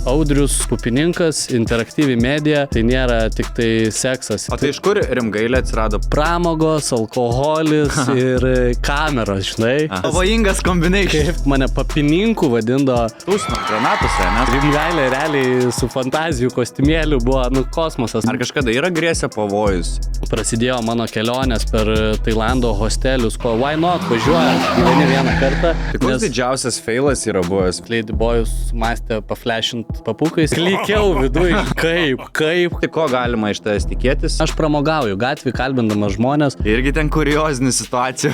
Audrius Pupininkas, interaktyvi medija, tai nėra tik tai seksas. O tai iš kur Rimgailė atsirado? Pramogos, alkoholis ir kameros, žinai. Pavojingas kombination. Kaip mane papininku vadindavo. Tūsno granatose, ne? Rimgailė realiai su fantazijų kostiumėliu buvo, kosmosas. Ar kažkada yra grėsė pavojus? Prasidėjo mano kelionės per Tailando hostelius, why not, važiuojant, gyveni vieną kartą. Tai koks didžiausias feilas yra buvęs? Ladyboyus mąstė paflešint papukais. Klikiau viduj, kaip. Tai ko galima iš tavęs tikėtis? Aš pramogauju gatvį, kalbindamas žmonės. Irgi ten kuriozinė situacija.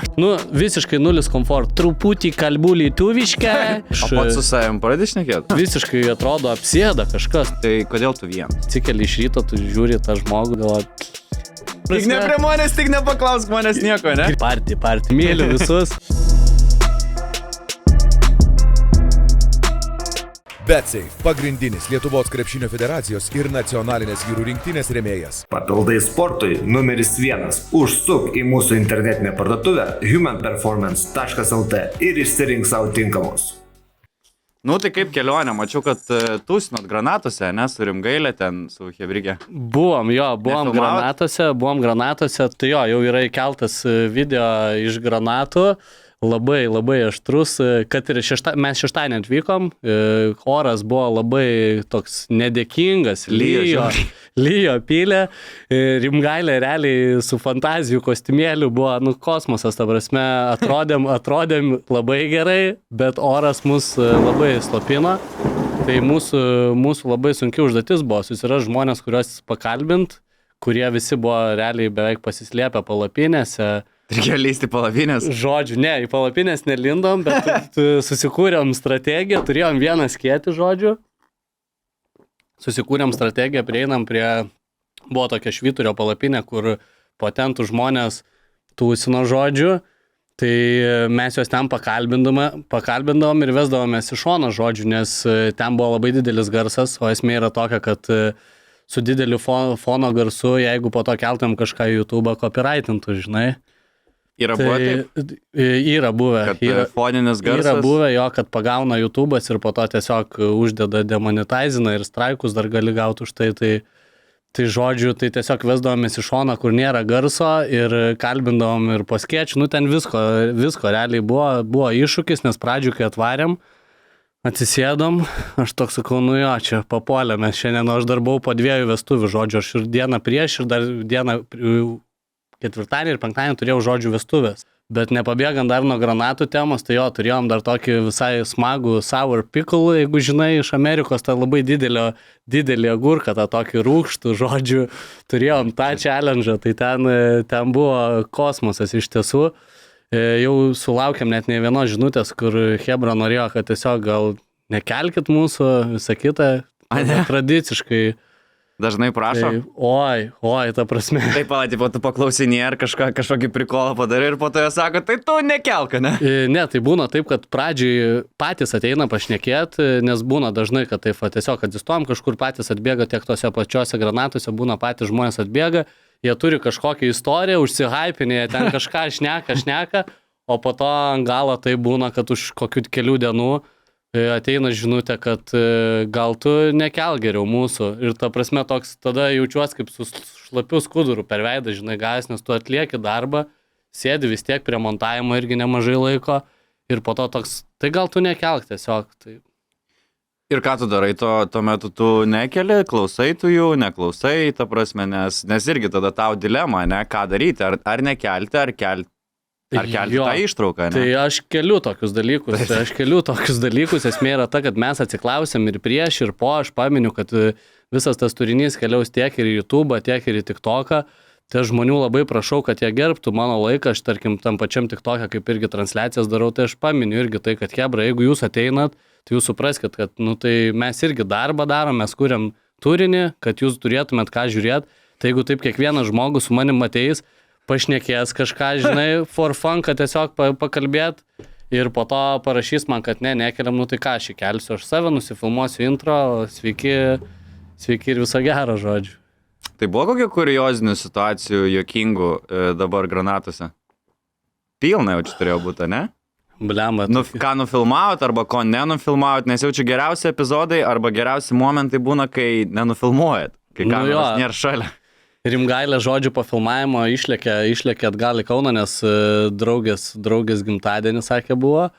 Visiškai nulis komfort. Truputį kalbų lietuviškai. O pats su savim pradedi šnekėti? Visiškai atrodo apsėda kažkas. Tai kodėl tu vienas? Atsikeli iš ryto, tu žiūri tą žmogų, galvoji. Tik ne prie manęs, tik nepaklausk manęs nieko, ne? Party, myliu visus. BetSafe – pagrindinis Lietuvos krepšinio federacijos ir nacionalinės vyrų rinktinės rėmėjas. Papildai sportui numeris 1. Užsuk į mūsų internetinę parduotuvę humanperformance.lt ir išsirink savo tinkamus. Tai kaip kelionė, mačiau, kad tūsinot granatose, ne, su Rimgailė ten, su Hebrige. Buvom granatose, tai jau yra įkeltas video iš granatų. Labai, labai aštrus, kad ir mes šeštadienį atvykom, oras buvo labai toks nedėkingas, lyjo pylė, Rimgailė realiai su fantazijų kostiumėliu buvo, kosmosas, ta prasme, atrodėm labai gerai, bet oras mus labai slopino, tai mūsų labai sunki užduotis buvo susirasti žmonės, kuriuos pakalbint, kurie visi buvo realiai beveik pasislėpę palapinėse. Reikėjo leisti palapinės? Žodžiu, ne, į palapinės nelindom, bet susikūrėm strategiją, turėjom vieną skėtį, žodžiu. Susikūrėm strategiją, prieinam buvo tokia švyturio palapinė, kur potentų žmonės tūsino, žodžiu. Tai mes juos ten pakalbindavom ir vesdavomės iš šono, žodžiu, nes ten buvo labai didelis garsas, o esmė yra tokia, kad su dideliu fono garsu, jeigu po to keltum kažką į YouTube, copyrightintų, žinai. Yra buvę taip? Yra buvę. Kad foninis garsas? Yra buvę jo, kad pagauna YouTube'as ir po to tiesiog uždeda demonetizina ir straikus dar gali gauti už tai. Tai žodžiu, tai tiesiog vesdavomės į šoną, kur nėra garso ir kalbindavom ir po skėčių. Ten visko realiai buvo iššūkis, nes pradžių, kai atvarėm, atsisėdom, aš toks sakau, čia papuolė, mes šiandien, aš dar buvau po 2 vestuvių, žodžiu, aš ir dieną prieš ir dar dieną ketvirtadienį ir penktadienį turėjau, žodžiu, vestuvės. Bet nepabėgant dar nuo granatų temos, tai turėjom dar tokį visai smagų sour pickle, jeigu žinai, iš Amerikos, tą labai didelį agurką, tą tokį rūgštų, žodžiu, turėjom tą challenge, tai ten buvo kosmosas iš tiesų. Jau sulaukėm net ne vienos žinutės, kur Hebra norėjo, kad tiesiog gal nekelkit mūsų, visą kitą, tradiciškai. Dažnai prašo? Oi, ta prasme. Taip, tu paklausinė, ar kažkokį prikolą padarai ir po to jie sako, tai tu nekelka, ne? Ne, tai būna taip, kad pradžiai patys ateina pašnekėti, nes būna dažnai, kad taip tiesiog atsistojam, kažkur patys atbėga, tiek tose pačiose granatose būna patys žmonės atbėga, jie turi kažkokią istoriją, užsihaipinė, ten kažką šneka, o po to ant galo tai būna, kad už kokių kelių dienų ateina žinutė, kad gal tu nekel geriau mūsų. Ir ta prasme toks, tada jaučiuosi kaip su šlapiu skuduru per veidą, žinai, gavęs, nes tu atlieki darbą, sėdi vis tiek prie montavimo irgi nemažai laiko ir po to toks, tai gal tu nekelk tiesiog. Tai. Ir ką tu darai, tuo metu tu nekeli, klausai tu jų, neklausai, ta prasme, nes irgi tada tau dilema, ne, ką daryti, ar nekelti, ar kelti. Ar kelti tą ištrauką, ne? Tai aš keliu tokius dalykus, esmė yra ta, kad mes atsiklausėm ir prieš, ir po, aš paminiu, kad visas tas turinys keliaus tiek ir į YouTube, tiek ir į TikToką, tai aš žmonių labai prašau, kad jie gerbtų mano laiką, aš tarkim tam pačiam TikToke, kaip irgi transliacijas darau, tai aš paminiu irgi tai, kad Hebra, jeigu jūs ateinat, tai jūs supraskit, kad tai mes irgi darbą darom, mes kuriam turinį, kad jūs turėtumėt ką žiūrėti, tai jeigu taip kiekvienas žmogus su manim ateis, pašnekės kažką, žinai, for fun, kad tiesiog pakalbėt ir po to parašys man, kad nekeliam, tai ką aš įkelsiu, aš save nusifilmuosiu intro, sveiki ir viso gero, žodžiu. Tai buvo kokių kuriozinių situacijų, juokingų dabar granatose? Pilna jau čia turėjo būti, ne? Blemba. Ką nufilmavot arba ko nenufilmavot, nes jau čia geriausi epizodai arba geriausi momentai būna, kai nenufilmuojat, kai kameros nėra šalia. Rimgailė žodžių po filmavimo išlėkė atgal į Kauną, nes draugės gimtadienis, sakė, buvo.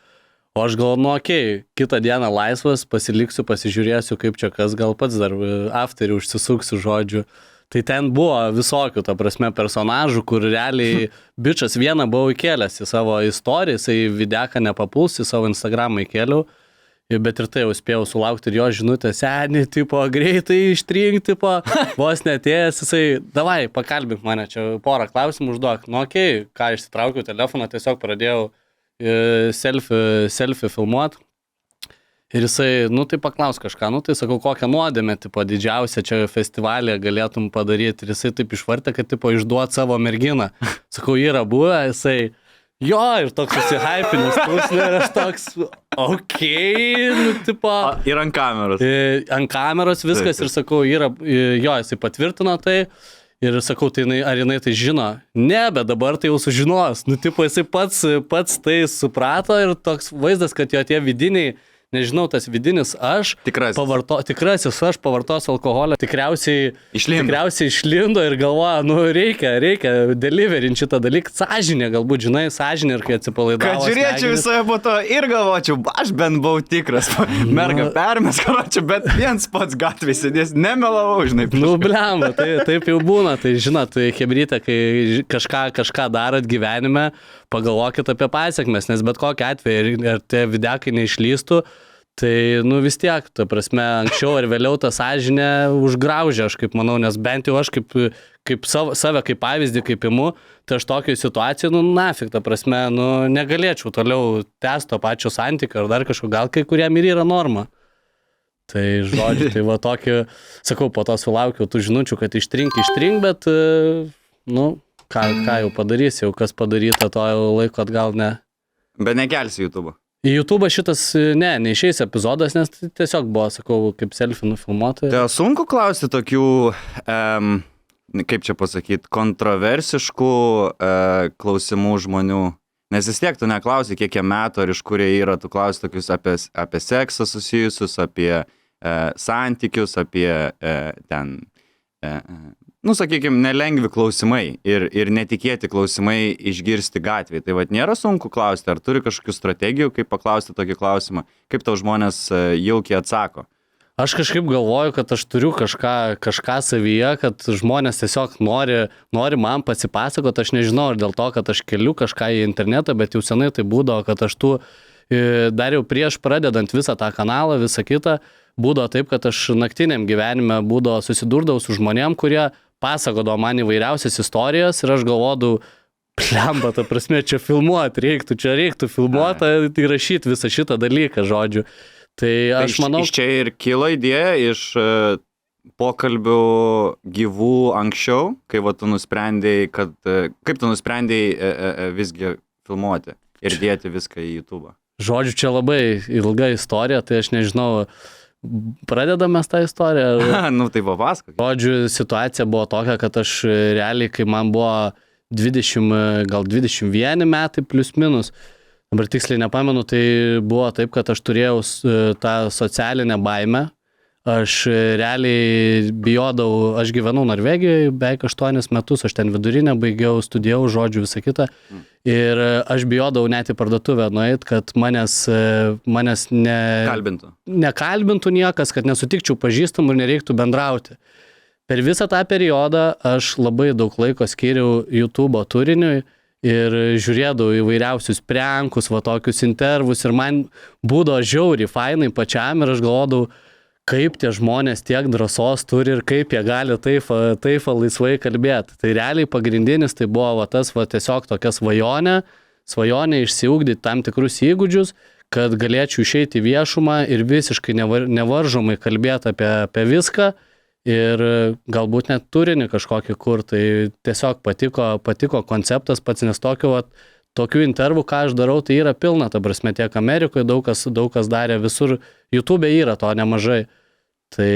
O aš galvoju, kitą dieną laisvas, pasiliksiu, pasižiūrėsiu, kaip čia kas, gal pats dar afterį užsisuksiu žodžiu. Tai ten buvo visokių, ta prasme, personažų, kur realiai bičas vieną buvau įkėlęs į savo istoriją, jisai videką nepapuls, į savo Instagramą įkėliau, bet ir tai jau spėjau sulaukti ir jo žinutę, seni, tipo, greitai ištrink, tipo, vos netėjęs, jisai, davai, pakalbink mane, čia porą klausimų užduok. Nu, ką išsitraukiau telefoną, tiesiog pradėjau selfie filmuot. Ir jisai, tai paklaus kažką, tai sakau, kokią nuodėmę, tipo, didžiausią čia festivalį galėtum padaryti. Ir jisai taip išvartė, kad, tipo, išduot savo merginą. Sakau, yra buvę, jisai, jo, ir toks susihypinęs, ir aš toks, tipo. Ir ant kameros. Ant kameros viskas, ir sakau, yra, jo, jisai patvirtino tai. Ir sakau, tai ar jinai tai žino? Ne, bet dabar tai jau sužinos. Tipo, jisai pats tai suprato ir toks vaizdas, kad jo tie vidiniai, nežinau, tas vidinis aš, tikrasis aš pavartos alkoholio, tikriausiai išlindo ir galvoja, reikia deliverinti šitą dalyką, sąžinė galbūt, žinai, sąžinė ir kai atsipalaidavo. Kad žiūrėčiau visoje po to ir galvočiau, aš bent buvau tikras, merga permės, karočią, bet viens pats gatvėje sėdės, nemelavau, žinai. Blemba, taip jau būna, tai žinot, chebrytė, kai kažką darot gyvenime, pagalvokit apie pasiekmes, nes bet kokiu atveju, ir tie videkai neišlystų, tai, vis tiek, ta prasme, anksčiau ar vėliau tą sąžinę užgraužia, aš kaip manau, nes bent jau aš kaip save kaip pavyzdį, kaip imu, tai aš tokioje situacijoje, nafik, ta prasme, negalėčiau toliau tęsti to pačio santykio ar dar kažko, gal kai kuriem ir yra norma. Tai žodžiu, tai va tokį, sakau, po to sulaukiau tų žinučių, kad ištrink, bet, ką jau padarys, jau kas padaryta, to laiko atgal ne. Bet nekelsi YouTube. Į YouTube šitas, neišeis epizodas, nes tiesiog buvo, sakau, kaip selfie nufilmuota. Tai sunku klausti tokių, kaip čia pasakyti, kontroversiškų klausimų žmonių, nes vis tiek tu neklausi, kiek jie metų ar iš kur jie yra, tu klausi tokius apie seksą susijusius, apie santykius, apie sakykime, nelengvi klausimai ir netikėti klausimai išgirsti gatvėje. Tai nėra sunku klausti, ar turi kažkokių strategijų, kaip paklausti tokį klausimą, kaip tau žmonės jaukiai atsako. Aš kažkaip galvoju, kad aš turiu kažką savyje, kad žmonės tiesiog nori man pasipasakoti, aš nežinau, ar dėl to, kad aš keliu kažką į internetą, bet jau senai tai būdavo, kad aš dar jau prieš pradedant visą tą kanalą, visą kitą, būdavo taip, kad aš naktiniam gyvenime susidurdavau su žmonėm, kurie pasakodavo man įvairiausias istorijas ir aš galvodavau, plemba, ta prasme, čia filmuoti reiktų filmuoti ir rašyti visą šitą dalyką, žodžiu. Tai aš manau... Iš čia ir kilo idėja iš pokalbių gyvų anksčiau, kai tu nusprendėjai, kaip tu nusprendėjai visgi filmuoti ir dėti viską į YouTube. Žodžiu, čia labai ilga istorija, tai aš nežinau, pradedame tą istoriją. Tai papasakok. Žodžiu, situacija buvo tokia, kad aš realiai, kai man buvo 20, gal 21 metai plus minus, dabar tiksliai nepamenu, tai buvo taip, kad aš turėjau tą socialinę baimę. Aš realiai bijodavau, aš gyvenau Norvegijoje beveik 8 metus, aš ten vidurinę baigiau, studijau, žodžiu, visą kitą. Ir aš bijodavau net į parduotuvę nueit, kad manęs nekalbintų niekas, kad nesutikčiau pažįstamų ir nereiktų bendrauti. Per visą tą periodą aš labai daug laiko skiriau YouTube turiniui ir žiūrėdavau įvairiausius prankus, tokius intervus ir man būdavo žiauriai fainai pačiam ir aš galvodavau, kaip tie žmonės tiek drąsos turi ir kaip jie gali taip laisvai kalbėti. Tai realiai pagrindinis tai buvo tiesiog tokia svajonė išsiugdyti tam tikrus įgūdžius, kad galėčiau išeiti į viešumą ir visiškai nevaržomai kalbėti apie viską ir galbūt net turinį kažkokį kur. Tai tiesiog patiko konceptas pats, nes tokių intervų, ką aš darau, tai yra pilna, ta prasme, tiek Amerikoje daug kas darė, visur YouTube yra to nemažai. Tai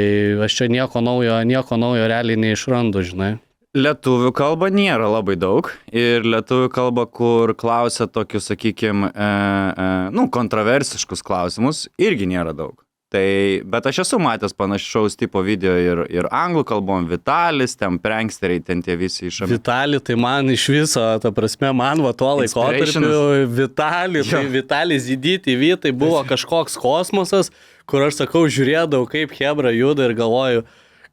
aš čia nieko naujo realiai neišrandu, žinai. Lietuvių kalba nėra labai daug ir lietuvių kalba, kur klausia tokius, sakykime, kontroversiškus klausimus, irgi nėra daug. Tai, bet aš esu matęs panašaus tipo video ir anglų kalbom, Vitalis, ten pranksteriai, ten tie visi iš Amerikos. Vitali, tai man iš viso, ta prasme, man va tuo laikotarpiu Vitali, tai Vitalis ZDTV, tai buvo kažkoks kosmosas, kur aš sakau, žiūrėdavau, kaip hebra juda ir galvoju,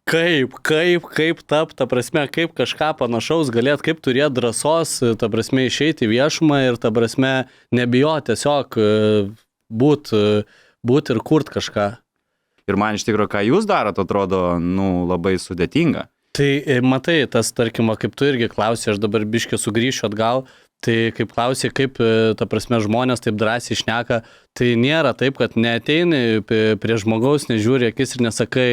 kaip tap, ta prasme, kaip kažką panašaus galėt, kaip turėt drąsos, ta prasme, išeiti į viešumą ir, ta prasme, nebijoti tiesiog būt ir kurt kažką. Ir man iš tikrųjų, ką jūs darot, atrodo, labai sudėtinga. Tai matai, tas, tarkim, kaip tu irgi klausai, aš dabar biškį sugrįšiu atgal, tai kaip klausai, kaip, ta prasme, žmonės taip drąsiai šneka, tai nėra taip, kad neateini prie žmogaus, nežiūri akis ir nesakai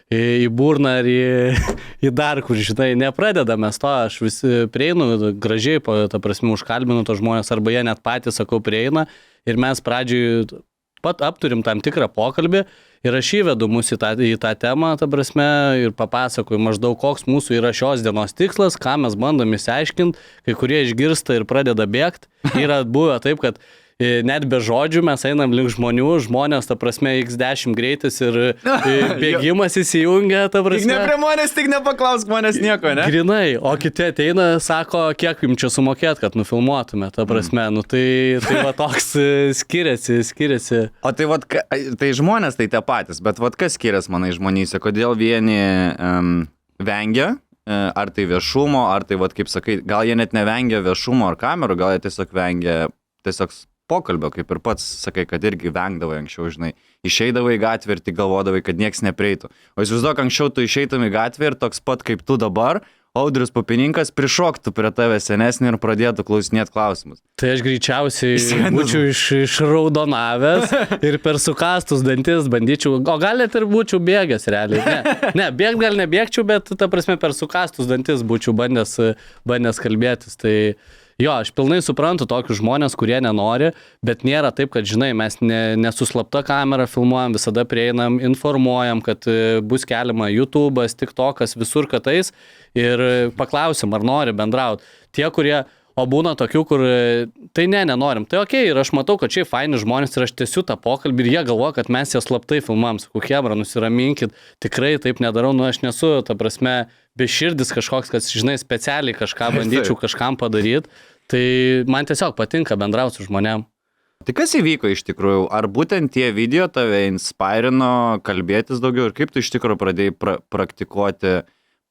į burną ar į dar kur, žinai, nepradedame to, aš visi prieinu gražiai, ta prasme, užkalbinu tos žmonės, arba jie net patys, sakau, prieina ir mes pradžioj pat apturim tam tikrą pokalbį ir aš įvedu mus į tą temą, ta prasme, ir papasakoju maždaug, koks mūsų yra šios dienos tikslas, ką mes bandom išsiaiškinti, kai kurie išgirsta ir pradeda bėgti. Yra buvę taip, kad net be žodžių mes einam link žmonių, žmonės, ta prasme, X10 greitis ir bėgimas įsijungia, ta prasme. Tik ne prie manęs, tik nepaklausk manęs nieko, ne? Grinai, o kiti ateina, sako, kiek jums čia sumokėt, kad nufilmuotume, ta prasme, tai va toks skiriasi. O tai vat, tai žmonės tai tie patys, bet vat kas skiriasi, manai, žmonyse, kodėl vieni vengia, ar tai viešumo, ar tai, vat, kaip sakai, gal jie net nevengia viešumo ar kamerų, gal jie tiesiog vengia pokalbio, kaip ir pats sakai, kad irgi vengdavai anksčiau, žinai, išeidavai į gatvę ir tik galvodavai, kad nieks neprieitų. O įsivaizduok, anksčiau tu išeitum į gatvę ir toks pat kaip tu dabar, Audrius Pupininkas prišoktų prie tave senesnį ir pradėtų klausinėti klausimus. Tai aš greičiausiai būčiau išraudonavęs ir per sukastus dantis bandyčiau, o gal net ir būčiau bėgęs realiai. Ne, bėgt gal nebėgčiau, bet ta prasme per sukastus dantis būčiau bandęs kalbėtis. Tai jo, aš pilnai suprantu tokius žmonės, kurie nenori, bet nėra taip, kad, žinai, mes nesuslapta kamera filmuojam, visada prieinam, informuojam, kad bus keliama YouTube'as, TikTok'as, visur katais ir paklausim, ar nori bendrauti. Tie, kurie, o būna tokių, kur tai nenorim. Tai okei, ir aš matau, kad šiaip faini žmonės ir aš tiesiu tą pokalbį ir jie galvoja, kad mes jas slaptai filmuojam. Sakau, chebra, nusiraminkit, tikrai taip nedarau, aš nesu, ta prasme, beširdis kažkoks, kad, žinai, specialiai kažką bandyčiau kažkam padaryti. Tai man tiesiog patinka bendrauti su žmonėm. Tai kas įvyko iš tikrųjų? Ar būtent tie video tave inspirino kalbėtis daugiau ir kaip tu iš tikrųjų pradėjai praktikuoti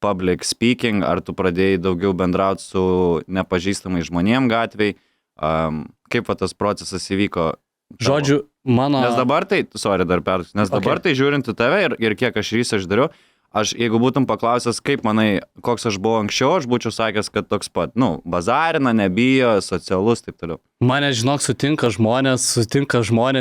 public speaking, ar tu pradėjai daugiau bendrauti su nepažįstamai žmonėm gatvėj? Kaip tas procesas įvyko? Žodžiu, mano... Nes dabar tai, dabar tai žiūrint į tave ir kiek aš research dariau, jeigu būtum paklausęs, kaip manai, koks aš buvau anksčiau, aš būčiau sakęs, kad toks pat, bazarina, nebijo, socialus, taip toliau. Mane, žinok, sutinka žmonės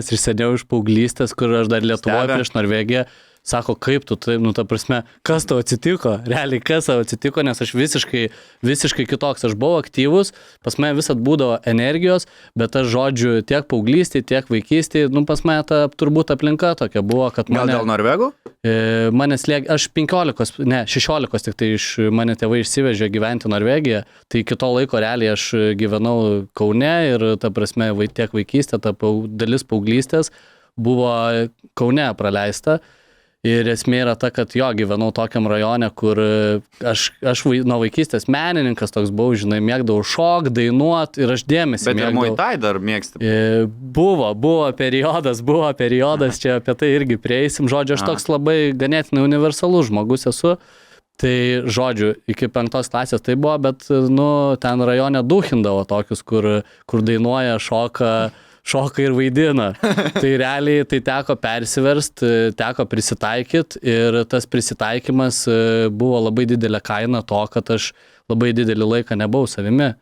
ir seniau iš paauglystės, kur aš dar Lietuvoje prieš Norvegiją, sako, kaip tu, tai, ta prasme, kas tau atsitiko, realiai kas tau atsitiko, nes aš visiškai kitoks, aš buvau aktyvus, pas mane visat būdavo energijos, bet aš žodžiu tiek paauglystėje, tiek vaikystėje, pas mane ta turbūt aplinka tokia buvo, kad mane... Gal dėl Norvegų? Mane slėgė, aš 16 tik tai mane tėvai išsivežė gyventi Norvegiją, tai iki to laiko realiai aš gyvenau Kaune ir ta prasme tiek vaikystė, ta dalis paauglystės buvo Kaune praleista. Ir esmė yra ta, kad gyvenau tokiam rajone, kur aš nuo vaikystės menininkas toks buvau, žinai, mėgdavau šok, dainuot ir aš dėmesį mėgdavau. Bet ir Muay Thai dar mėgsti? Buvo periodas, čia apie tai irgi prieisim. Žodžiu, aš toks labai ganėtinai universalus žmogus esu. Tai, žodžiu, iki 5 klasės tai buvo, bet, ten rajone duhindavo tokius, kur dainuoja, šoka ir vaidina. Tai realiai tai teko persiverst, teko prisitaikyti ir tas prisitaikymas buvo labai didelė kaina to, kad aš labai didelį laiką nebuvau savimi.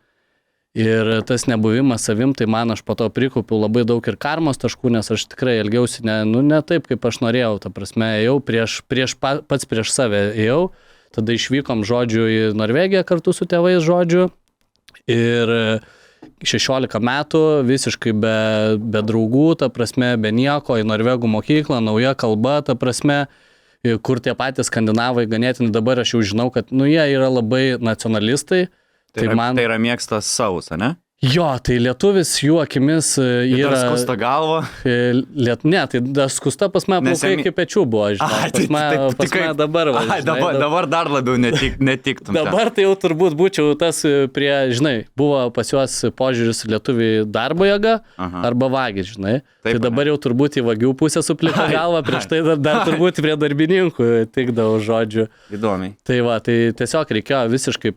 Ir tas nebuvimas savim, tai man aš po to prikaupiau labai daug ir karmos taškų, nes aš tikrai elgiausi ne taip, kaip aš norėjau. Ta prasme, ėjau pats prieš save ėjau, tada išvykom, žodžiu, į Norvegiją kartu su tėvais, žodžiu. Ir 16 metų, visiškai be draugų, ta prasme, be nieko, į norvegų mokyklą, nauja kalba, ta prasme, kur tie patys skandinavai ganėtinai dabar aš jau žinau, kad, jie yra labai nacionalistai. Tai yra mėgstas sausą, ne? Jo, tai lietuvis jų akimis yra... Dar skusta galva? Ne, tai dar skusta pas mane plaukai iki pečių buvo, žinai. Pas mane dabar va. Dabar dar labiau netiktum. Dabar tai jau turbūt būčiau tas prie, žinai, buvo pas juos požiūris lietuviai darbo jėga arba vagis, žinai. Tai dabar jau turbūt į vagių pusę suplika galvą, prieš tai dar turbūt prie darbininkų tikdavo žodžių. Įdomiai. Tai va, tai tiesiog reikėjo visiškai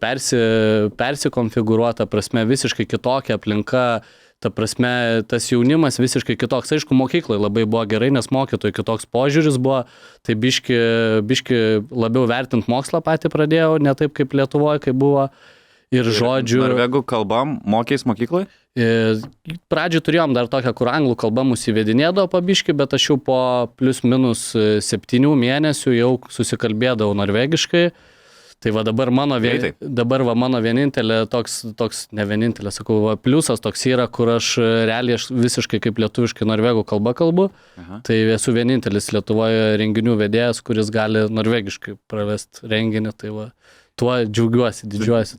persikonfigūruota prasme, visiškai kitokia aplinka, ta prasme, tas jaunimas visiškai kitoks. Aišku, mokykloje labai buvo gerai, nes mokytojų kitoks požiūris buvo, tai biški labiau vertint mokslą patį pradėjau, ne taip kaip Lietuvoje, kaip buvo. Ir žodžių... Norvegų kalbam mokės mokykloje? Pradžiai turėjom dar tokią, kur anglų kalba mus įvedinėdavo pabiški, bet aš jau po plius minus 7 mėnesių jau susikalbėdavau norvegiškai. Tai va dabar mano vienintelė toks ne vienintelė, sakau, pliusas toks yra, kur aš realiai visiškai kaip lietuviškai norvegų kalba kalbu. Tai esu vienintelis Lietuvoje renginių vedėjas, kuris gali norvegiškai pravesti renginį. Tai va, tuo džiaugiuosi, didžiuosi.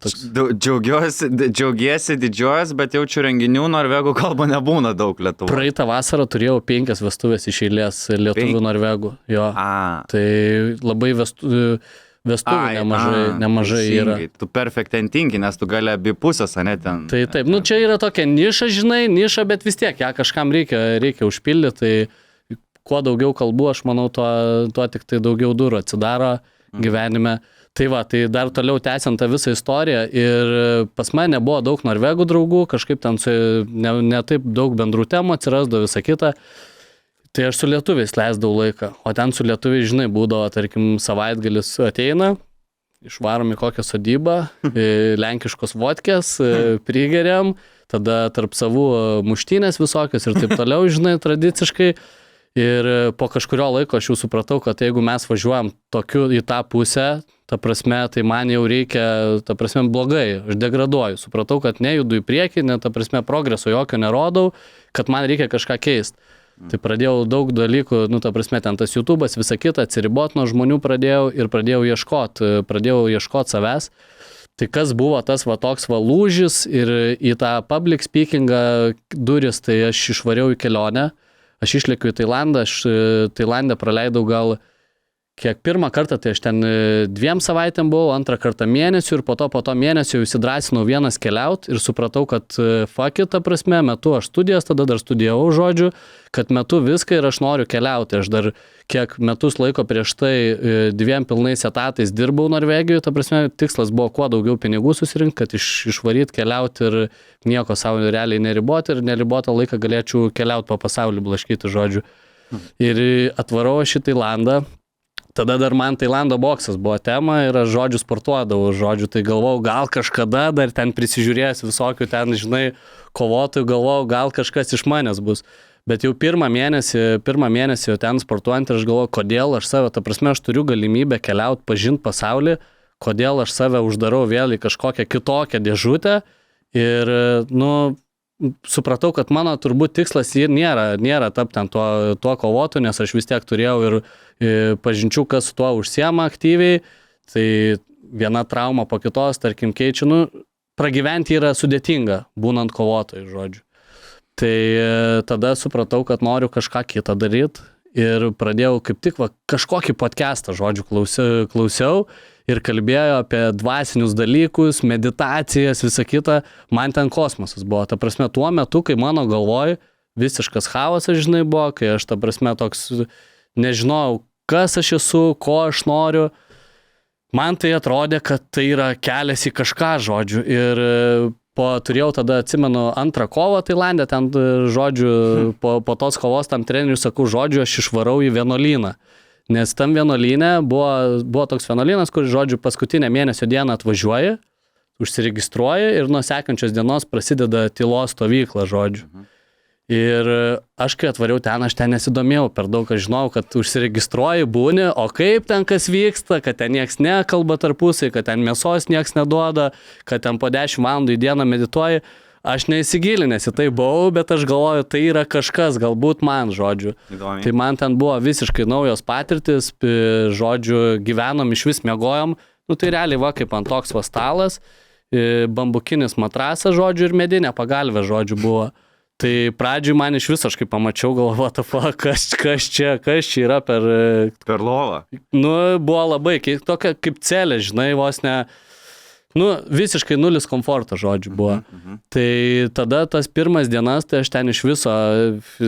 Džiaugiesi, didžiuosi, bet jaučiu renginių norvegų kalba nebūna daug Lietuvoje. Praeitą vasarą turėjau 5 vestuvės iš eilės lietuvių norvegų. Jo. Tai labai vestuvių nemažai yra. Tu perfektentingi, nes tu gali abi pusės, ne ten. Tai taip, čia yra tokia niša, žinai, bet vis tiek, ją kažkam reikia užpildyti, tai kuo daugiau kalbų, aš manau, tuo tik tai daugiau durų atsidaro gyvenime. Tai va, tai dar toliau tęsiant tą visą istoriją ir pas mane nebuvo daug norvegų draugų, kažkaip ten ne taip daug bendrų temų atsirasdavo visą kitą. Tai aš su lietuviais leisdavau laiką, o ten su lietuviais, žinai, būdavo, tarkim, savaitgalis ateina, išvarom į kokią sodybą, lenkiškos vodkės, prigeriam, tada tarp savų muštynės visokios ir taip toliau, žinai, tradiciškai. Ir po kažkurio laiko aš jau supratau, kad jeigu mes važiuojam tokiu į tą pusę, ta prasme, tai man jau reikia, ta prasme, blogai, aš degraduoju. Supratau, kad nejudu į priekį, ta prasme, progreso jokio nerodau, kad man reikia kažką keisti. Tai pradėjau daug dalykų, ta prasme, ten tas YouTube'as, visa kita, atsiribot nuo žmonių pradėjau ieškoti savęs. Tai kas buvo tas va toks va lūžis ir į tą public speakingą duris, tai aš išvariau į kelionę. Aš išlėkiu į Tailandą, aš Tailande praleidau gal pirmą kartą, tai aš ten 2 savaitėm buvau, antrą kartą mėnesių ir po to mėnesio jau įsidrasinau vienas keliauti ir supratau, kad fuck it, ta prasme, metu aš studijas, tada dar studijavau žodžiu, kad metu viską ir aš noriu keliauti. Aš dar metus laiko prieš tai 2 pilnais etatais dirbau Norvegijoje, ta prasme, tikslas buvo kuo daugiau pinigų susirinkti, kad išvaryti, keliauti ir nieko savo realiai neriboti ir neribotą laiką galėčiau keliauti po pasaulį, blaškyti žodžiu. Ir atvarau aš į Tailandą. Tada dar man Tailando boksas buvo tema ir aš žodžiu sportuodavau, tai galvojau, gal kažkada dar ten prisižiūrėjęs visokių ten, žinai, kovotojų, galvojau, gal kažkas iš manęs bus. Bet jau pirmą mėnesį jau ten sportuojant ir aš galvojau, kodėl aš save, ta prasme, aš turiu galimybę keliauti, pažinti pasaulį, kodėl aš save uždarau vėl į kažkokią kitokią dėžutę ir, supratau, kad mano turbūt tikslas ir nėra tapti ten tuo kovotu, nes aš vis tiek turėjau ir pažinčių, kas su tuo užsiema aktyviai, tai viena trauma po kitos, tarkim, keičiu, pragyventi yra sudėtinga, būnant kovotojai, žodžiu. Tai tada supratau, kad noriu kažką kitą daryti ir pradėjau kaip tik kažkokį podcastą, žodžiu, klausiau ir kalbėjo apie dvasinius dalykus, meditacijas, visą kitą. Man ten kosmosas buvo. Ta prasme, tuo metu, kai mano galvoj visiškas chaosas, žinai, buvo, kai aš, ta prasme, toks nežinojau, kas aš esu, ko aš noriu. Man tai atrodė, kad tai yra kelias į kažką, žodžiu. Ir turėjau tada, atsimenu, antrą kovą Tailande, ten, žodžiu, po tos kovos tam treneriui sakau, žodžiu, aš išvarau į vienuolyną. Nes tam vienuolyne buvo toks vienuolynas, kur, žodžiu, paskutinę mėnesio dieną atvažiuoji, užsiregistruoji ir nuo sekančios dienos prasideda tylos stovykla, žodžiu. Ir aš, kai atvariau ten, aš ten nesidomėjau per daug, aš žinau, kad užsiregistruoji, būni, o kaip ten kas vyksta, kad ten nieks nekalba tarpusai, kad ten mėsos nieks neduoda, kad ten po 10 valandų į dieną medituoji. aš neįsigilinęs į tai buvau, bet aš galvoju, tai yra kažkas, galbūt man, žodžiu. Įdomiai. Tai man ten buvo visiškai naujos patirtis, žodžiu, gyvenom, iš vis miegojom, tai realiai va, kaip ant toks stalas, bambukinis matrasas, žodžiu, ir medinė pagalvė, žodžiu, buvo. Tai pradžiui man iš viso, aš kaip pamačiau, galvoju, kas čia yra per lovą. Buvo labai, tokia kaip celė, žinai, vos ne, visiškai nulis komforto, žodžiu, buvo. Tai tada tas pirmas dienas, tai aš ten iš viso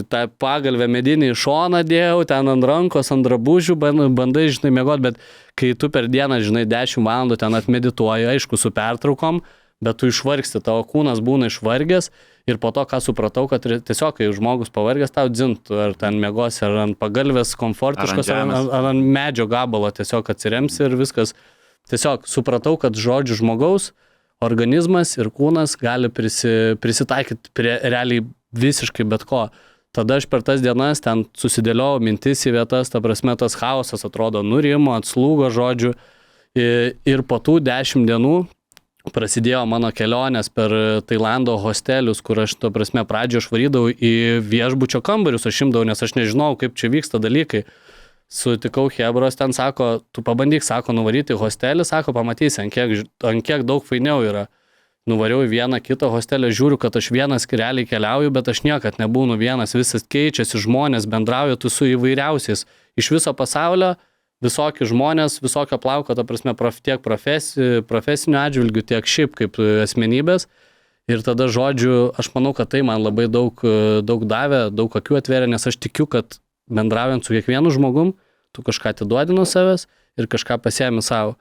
tą pagalvę medinį į šoną dėjau, ten ant rankos, ant drabužių, bandai, žinai, miegot, bet kai tu per dieną, žinai, 10 valandų ten atmedituoji, aišku, su pertraukom, bet tu išvargsti, tavo kūnas būna išvargęs. Ir po to, ką supratau, kad tiesiog, kai žmogus pavargęs, tau dzintų, ar ten miegosi, ar ant pagalvės komfortiškos, ar ant medžio gabalo tiesiog atsiremsi ir viskas. Tiesiog supratau, kad žodžiu žmogaus organizmas ir kūnas gali prisitaikyti prie realiai visiškai bet ko. Tada aš per tas dienas ten susidėliau mintis į vietas, ta prasme tas chaosas atrodo nurimo, atslūgo, žodžiu. Ir po tų 10 dienų prasidėjo mano kelionės per Tailando hostelius, kur aš, to prasme, pradžioje aš varydavau į viešbučio kambarius, aš imdavau, nes aš nežinau, kaip čia vyksta dalykai. Sutikau Hebros, ten sako, tu pabandyk, sako, nuvaryti į hostelį, sako, pamatysi, ant kiek daug fainiau yra. Nuvariau į vieną kitą hostelį, žiūriu, kad aš vienas realiai keliauju, bet aš niekad nebūnu vienas, visas keičiasi, žmonės bendrauja, tu su įvairiausiais. Iš viso pasaulio visokie žmonės, visokio plauko, ta prasme, tiek profesinių atžvilgių, tiek šiaip kaip asmenybės. Ir tada, žodžiu, aš manau, kad tai man labai daug davė, daug akių atvėrė, nes aš tikiu, kad bendraujant su kiekvienu žmogum, tu kažką atiduodi nuo savęs ir kažką pasiemi savo.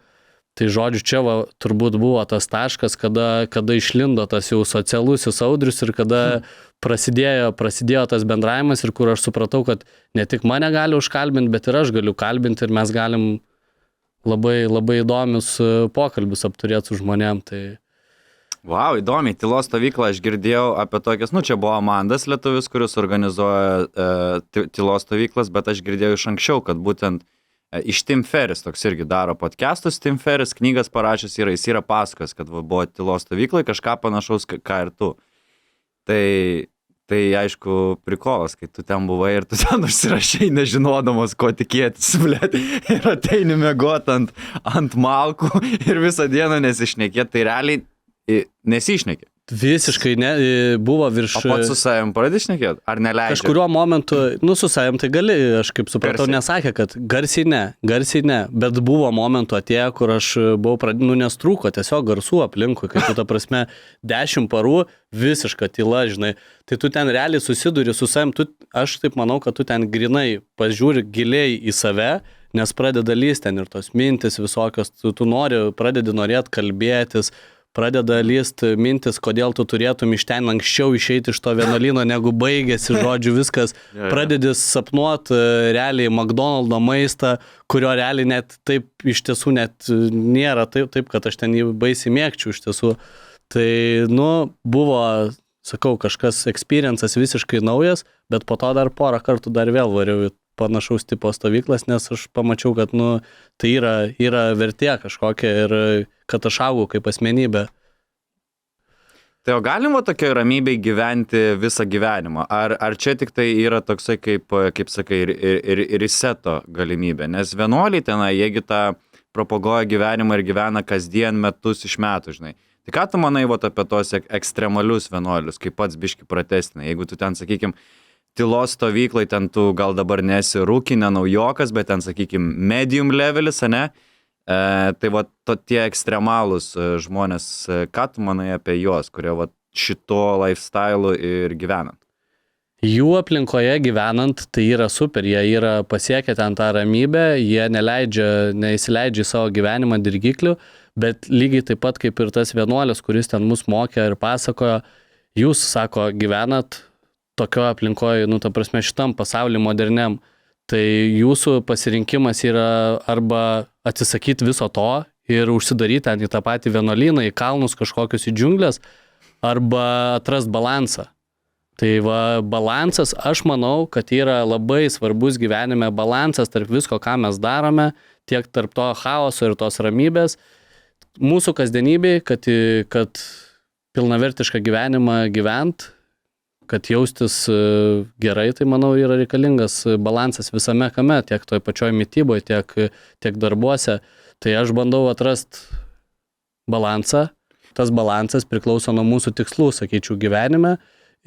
Tai žodžiu, čia turbūt buvo tas taškas, kada išlindo tas jau socialusis audrius ir kada prasidėjo tas bendravimas ir kur aš supratau, kad ne tik mane gali užkalbinti, bet ir aš galiu kalbinti ir mes galim labai, labai įdomius pokalbius apturėti su žmonėm. Tai... Wow, įdomiai, tylos stovyklą aš girdėjau apie tokias, čia buvo Amandas lietuvis, kuris organizuoja tylos stovyklas, bet aš girdėjau iš anksčiau, kad būtent iš Tim Ferris, toks irgi daro podcastus, Tim Ferris knygas parašęs jis yra pasakojęs, kad buvo tylos stovyklai, kažką panašaus, ką ir tu. Tai aišku, prikolas, kai tu ten buvai ir tu ten užsirašai, nežinodamas, ko tikėtis, blėt, ir ateini miegot ant malkų ir visą dieną nesišnekėt, tai realiai nesišnekė. Visiškai buvo virš... O pats su savim pradėjai šnekėt? Ar neleidžia? Kažkuriuo momentu, su savim tai gali, aš kaip supratau, nesakė, kad garsiai ne, bet buvo momentų atėjo, kur aš buvau nes trūko tiesiog garsų aplinkui, kai tu, ta prasme, 10 parų visiška tyla, žinai, tai tu ten realiai susiduri su savim, aš taip manau, kad tu ten grinai pažiūri giliai į save, nes pradeda lysti ten ir tos mintis visokios, tu pradedi norėti kalbėtis, pradeda lyst mintis, kodėl tu turėtum iš ten anksčiau išeiti iš to vienuolyno, negu baigėsi, žodžiu, viskas. Pradedi sapnuot realiai McDonald's maistą, kurio realiai net taip iš tiesų net nėra taip, kad aš ten jį baisiai mėgčiau iš tiesų. Tai, buvo, sakau, kažkas experiences visiškai naujas, bet po to dar porą kartų dar vėl variau į panašaus tipo stovyklas, nes aš pamačiau, kad, tai yra vertė kažkokia ir kad aš augau kaip asmenybė. Tai o galima tokioje ramybėje gyventi visą gyvenimą? Ar čia tik tai yra toksai, kaip sakai, ir reseto galimybė? Nes vienuoliai tenai, jiegi tą propaguoja gyvenimą ir gyvena kasdien metus iš metų, žinai. Tai ką tu manai apie tos ekstremalius vienuolius, kaip pats biški pratestina? Jeigu tu ten, sakykim, tylos stovyklai, ten tu gal dabar nesi rūkinė naujokas, bet ten, sakykim, medium levelis, ane? Tai tie ekstremalūs žmonės, ką tu manai apie juos, kurie šito lifestyle ir gyvenant? Jų aplinkoje gyvenant, tai yra super, jie yra pasiekę ten tą ramybę, jie neįsileidžia į savo gyvenimą dirgiklių, bet lygiai taip pat kaip ir tas vienuolis, kuris ten mus mokė ir pasakojo, jūs, sako, gyvenat tokio aplinkoje, ta prasme, šitam pasauliu moderniam, tai jūsų pasirinkimas yra arba atsisakyti viso to ir užsidaryti ten į tą patį vienuolyną, į kalnus kažkokius, į džiunglės, arba atrast balansą. Tai balansas, aš manau, kad yra labai svarbus gyvenime balansas tarp visko, ką mes darome, tiek tarp to chaoso ir tos ramybės. Mūsų kasdienybėje, kad pilnavertišką gyvenimą gyvent, kad jaustis gerai, tai manau yra reikalingas balansas visame kame, tiek toj pačioj mityboje, tiek darbuose. Tai aš bandau atrasti balansą. Tas balansas priklauso nuo mūsų tikslų, sakyčiau, gyvenime.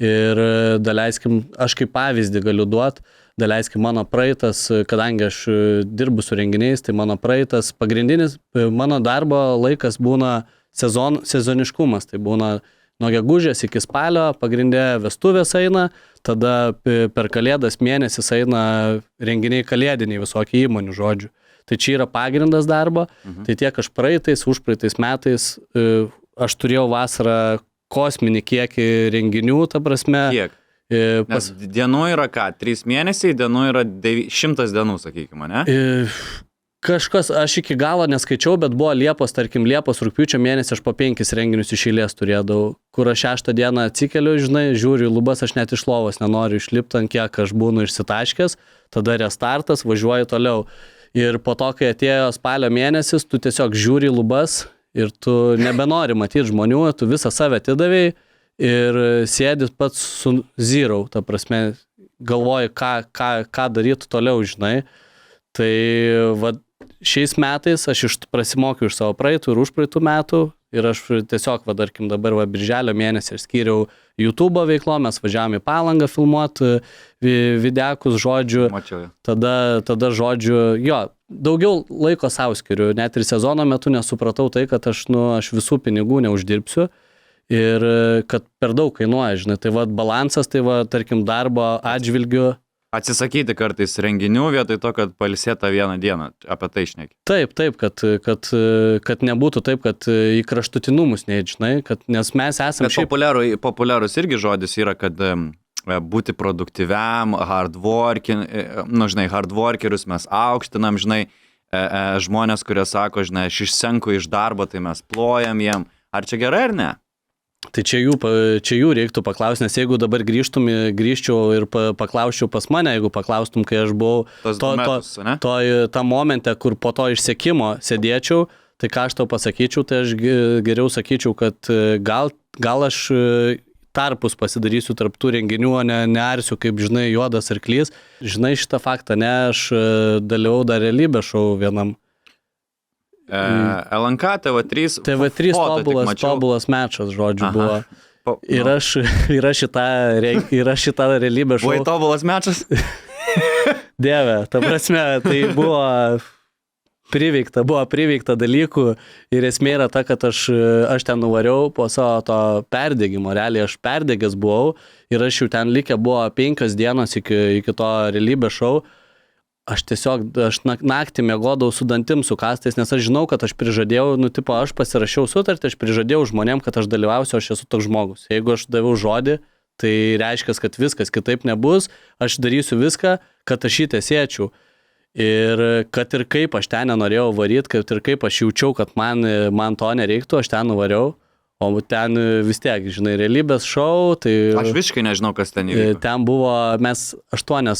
Ir daleiskim, aš kaip pavyzdį galiu duoti, daleiskim mano praeitas, kadangi aš dirbu su renginiais, tai mano praeitas pagrindinis, mano darbo laikas būna sezoniškumas, tai būna nuo gegužės iki spalio, pagrindė vestuvės eina, tada per kalėdas mėnesis eina renginiai kalėdiniai visokie įmonių žodžių. Tai čia yra pagrindas darbo, tai tiek aš užpraeitais metais, aš turėjau vasarą kosminį kiekį renginių, ta prasme. Kiek? Nes dienų yra ką? 3 mėnesiai, dienų yra 100 dienų, sakykime, ne? Kažkas, aš iki galo neskaičiau, bet buvo Liepos, rugpjūčio mėnesį aš po 5 renginius iš eilės turėdavau, kur aš 6 dieną atsikeliu, žinai, žiūriu į lubas, aš net iš lovos nenoriu išlipti, ant kiek aš būnu išsitaškęs, tada restartas, važiuoju toliau. Ir po to, kai atėjo spalio mėnesis, tu tiesiog žiūri į lubas ir tu nebenori matyti žmonių, tu visą save atidavėjai ir sėdi pats su zero, ta prasme, galvoji, ką daryti toliau, žinai. Tai va, šiais metais aš prasimokiau iš savo praeitų ir užpraeitų metų ir aš tiesiog, tarkim, dabar birželio mėnesį aš skyriau YouTube veiklo, mes važiavome į Palangą filmuoti videkus, žodžiu, tada žodžiu, jo, daugiau laiko savo skiriu, net ir sezono metu nesupratau tai, kad aš visų pinigų neuždirbsiu ir kad per daug kainuoja, žinai, tai balansas, tai tarkim, darbo atžvilgiu. Atsisakyti kartais renginių vietoj to, kad pailsėta vieną dieną, apie tai šneki. Taip, kad nebūtų taip, kad į kraštutinumus nežinai, nes mes esame šiaip... Populiarus irgi žodis yra, kad būti produktyviam, hardworkerius mes aukštinam, žinai, žmonės, kurie sako, žinai, aš išsenku iš darbo, tai mes plojam jiem. Ar čia gerai ar ne? Tai čia jų reiktų paklausti, nes jeigu dabar grįžčiau ir paklausčiau pas mane, jeigu paklaustum, kai aš buvau tą momentą, kur po to išsekimo sėdėčiau, tai ką aš tau pasakyčiau, tai aš geriau sakyčiau, kad gal aš tarpus pasidarysiu tarp tų renginių, o nearsiu, kaip, žinai, juodas arklys. Žinai šitą faktą, ne, aš dalyvau dar realybės šou vienam. LNK, TV3 tobulas mečas, žodžiu, buvo. Ir aš šitą realybę šou. Buvai tobulas mečas? Dieve, ta prasme, tai buvo priveikta dalykų ir esmė yra ta, kad aš ten nuvariau po savo to perdegimo, realiai aš perdegęs buvau ir aš jau ten likę buvo 5 dienos iki to realybės šou. Aš naktį miegodavau su dantim sukastais, nes aš žinau, kad aš prižadėjau, aš pasirašiau sutartį, aš prižadėjau žmonėm, kad aš dalyvausiu, aš esu toks žmogus. Jeigu aš daviau žodį, tai reiškia, kad viskas kitaip nebus, aš darysiu viską, kad aš jį tiesėčiau. Ir kad ir kaip aš ten nenorėjau varyti, kad ir kaip aš jaučiau, kad man to nereiktų, aš ten nuvariau. O ten vis tiek, žinai, realybės šou, tai... Aš visiškai nežinau, kas ten įvyko. Ten buvo, mes 8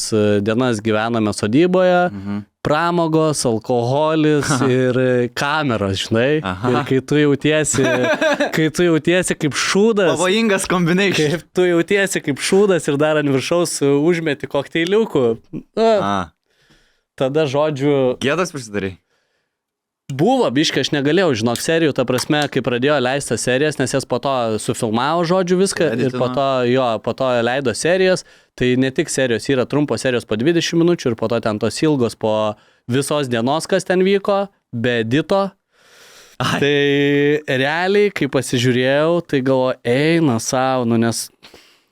dienas gyvename sodyboje, pramogos, alkoholis ir kameros, žinai. Aha. Ir kai tu jautiesi kaip šūdas... Pavojingas kombination. Kaip tu jautiesi kaip šūdas ir dar ant viršaus užmeti kokteiliukų. Tada, žodžiu... Gėdas prisidarai? Buvo, biškai, aš negalėjau, žinok, serijų, ta prasme, kai pradėjo leisti serijas, nes jas po to sufilmavo, žodžiu, viską ir po to leido serijas, tai ne tik serijos, yra trumpos serijos po 20 minučių ir po to ten tos ilgos po visos dienos, kas ten vyko, be edito. Tai realiai, kai pasižiūrėjau, tai galvoju, eina savo, nes...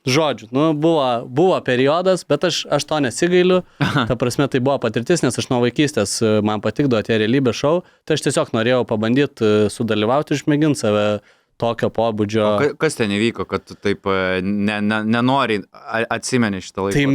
Žodžiu, buvo periodas, bet aš to nesigailiu. Ta prasme, tai buvo patirtis, nes aš nuo vaikystės man patikdavo tie realybės šou. Tai aš tiesiog norėjau pabandyti sudalyvauti, išmėginti save tokio pobūdžio. O kas ten įvyko, kad tu taip nenori atsimeni šitą laiką? Tai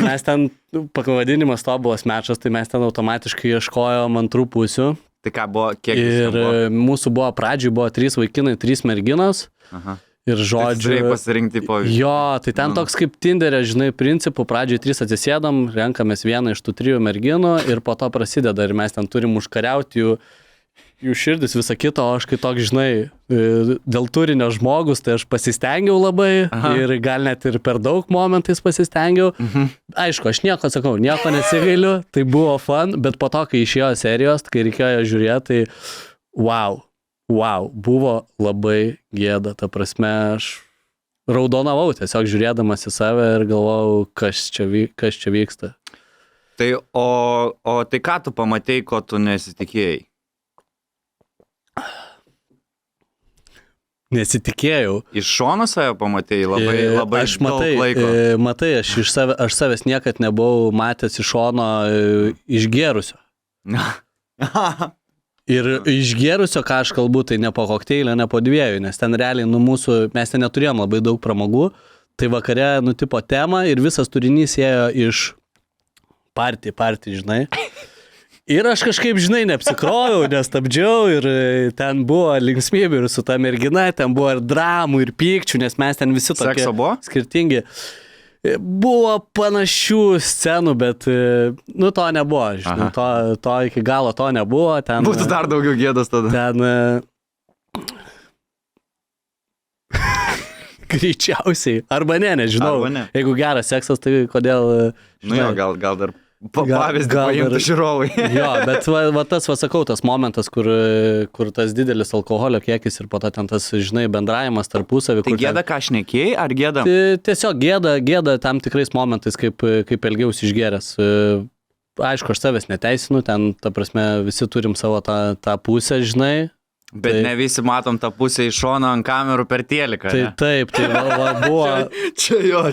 mes ten pavadinimas tobulas mečas, tai mes ten automatiškai ieškojom antrų pusių. Tai ką buvo, kiek ir mūsų buvo pradžioj 3 vaikinai, 3 merginos. Aha. Ir žodžiu... Tai pasirinkti po... Jo, tai ten toks kaip Tinderė, žinai, principų, pradžioj 3 atsisėdam, renkamės vieną iš tų 3 merginų ir po to prasideda ir mes ten turim užkariauti jų jų širdis visą kitą, o aš kai toks, žinai, dėl turinio žmogus, tai aš pasistengiau labai ir gal net ir per daug momentais pasistengiau. Aišku, aš nieko nesigailiu, tai buvo fun, bet po to, kai išėjo serijos, kai reikėjo žiūrėti, tai wow, buvo labai gėda, ta prasme, aš raudonavau tiesiog žiūrėdamas į save ir galvojau, kas čia vyksta. Tai, o tai ką tu pamatei, ko tu nesitikėjai? Nesitikėjau. Iš šono save pamatėjai labai aš daug laiko. Matai, aš savęs niekad nebuvau matęs iš šono išgėrusio. Ir išgėrusio, ką aš kalbu, tai ne po kokteilio, ne po 2, nes ten realiai mes ten neturėjom labai daug pramogų, tai vakare tipo tema ir visas turinys ėjo iš partį, žinai. Ir aš kažkaip, žinai, neapsikroviau, nestabdžiau ir ten buvo linksmybių ir su ta mergina, ten buvo ir dramų, ir pykčių, nes mes ten visi tokie skirtingi. Buvo panašių scenų, bet, to nebuvo, žinai, to iki galo to nebuvo. Ten, būtų dar daugiau gėdos tada. Ten greičiausiai, arba nežinau. Arba ne. Jeigu geras seksas, tai kodėl... Žinai, gal dar... Pavyzdį paimtų žiūrovai. Jo, bet sakau, tas momentas, kur tas didelis alkoholio kiekis ir po to ten tas, žinai, bendravimas tarpusavį. Tai gėda, ką šnekėjai, ar gėda? Tiesiog gėda tam tikrais momentais, kaip elgiausi išgėręs. Aišku, aš savęs neteisinu, ten, ta prasme, visi turim savo tą pusę, žinai. Bet ne visi matom tą pusę iš šono ant kamerų per teliką. Tai taip, tai buvo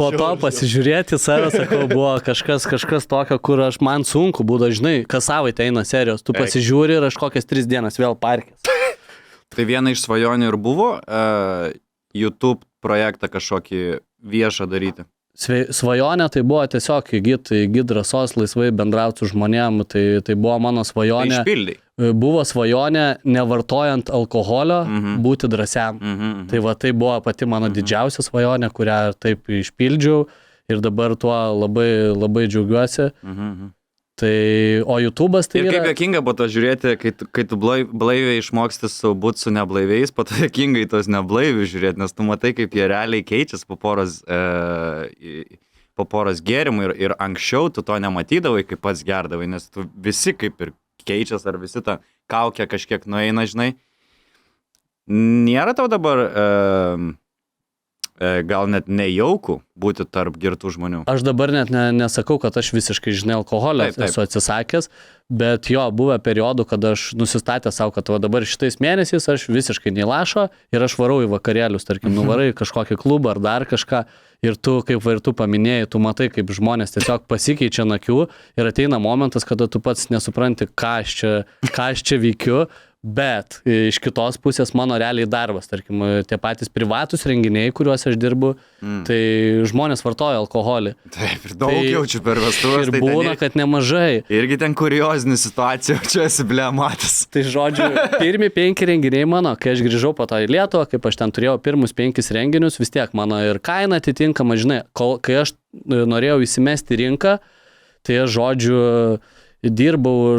po to pasižiūrėti save, sakau, buvo kažkas tokio, kur man sunku būdavo, žinai, kas savaitę eina serijos, tu pasižiūri ir aš kokias 3 dienas vėl parkės. Tai viena iš svajonių ir buvo YouTube projektą kažkokį viešą daryti. Svajonė tai buvo tiesiog įgyti drąsos laisvai bendrauti su žmonėm, tai buvo mano svajonė. Tai išpildai. Buvo svajonė, nevartojant alkoholio, būti drąsiam. Tai tai buvo pati mano didžiausia svajonė, kurią taip išpildžiau ir dabar tuo labai, labai džiaugiuosi. Tai, o YouTube'as tai ir kaip jokinga po to žiūrėti, kai tu blaiviai išmoksti būt su neblaiviais, po to jokingai tos neblaivius žiūrėti, nes tu matai, kaip jie realiai keičiasi po poros gėrimų ir anksčiau tu to nematydavai, kaip pats gerdavai, nes tu visi kaip ir keičias, ar visi tą kaukę kažkiek nueina, žinai. Nėra tau dabar gal net nejaukų būti tarp girtų žmonių. Aš dabar net nesakau, kad aš visiškai, žinai, alkoholio esu atsisakęs, bet jo, buvo periodų, kad aš nusistatė savo, kad dabar šitais mėnesiais aš visiškai neįlašo ir aš varau į vakarėlius, tarkim, nuvarai į kažkokį klubą ar dar kažką ir tu, kaip ir tu paminėjai, tu matai, kaip žmonės tiesiog pasikeičia nakių ir ateina momentas, kada tu pats nesupranti, ką aš čia veikiu. Bet iš kitos pusės mano realiai darbas, tarkim, tie patys privatus renginiai, kuriuos aš dirbu, tai žmonės vartoja alkoholį. Taip, ir daug jaučiu per vestuvės. Ir būna, kad nemažai. Irgi ten kuriozinių situacijų, čia esi blematęs. Tai žodžiu, pirmi 5 renginiai mano, kai aš grįžau po to į Lietuvą, kaip aš ten turėjau pirmus 5 renginius, vis tiek mano ir kaina atitinkama, žinai, kai aš norėjau įsimesti rinką, tai aš dirbau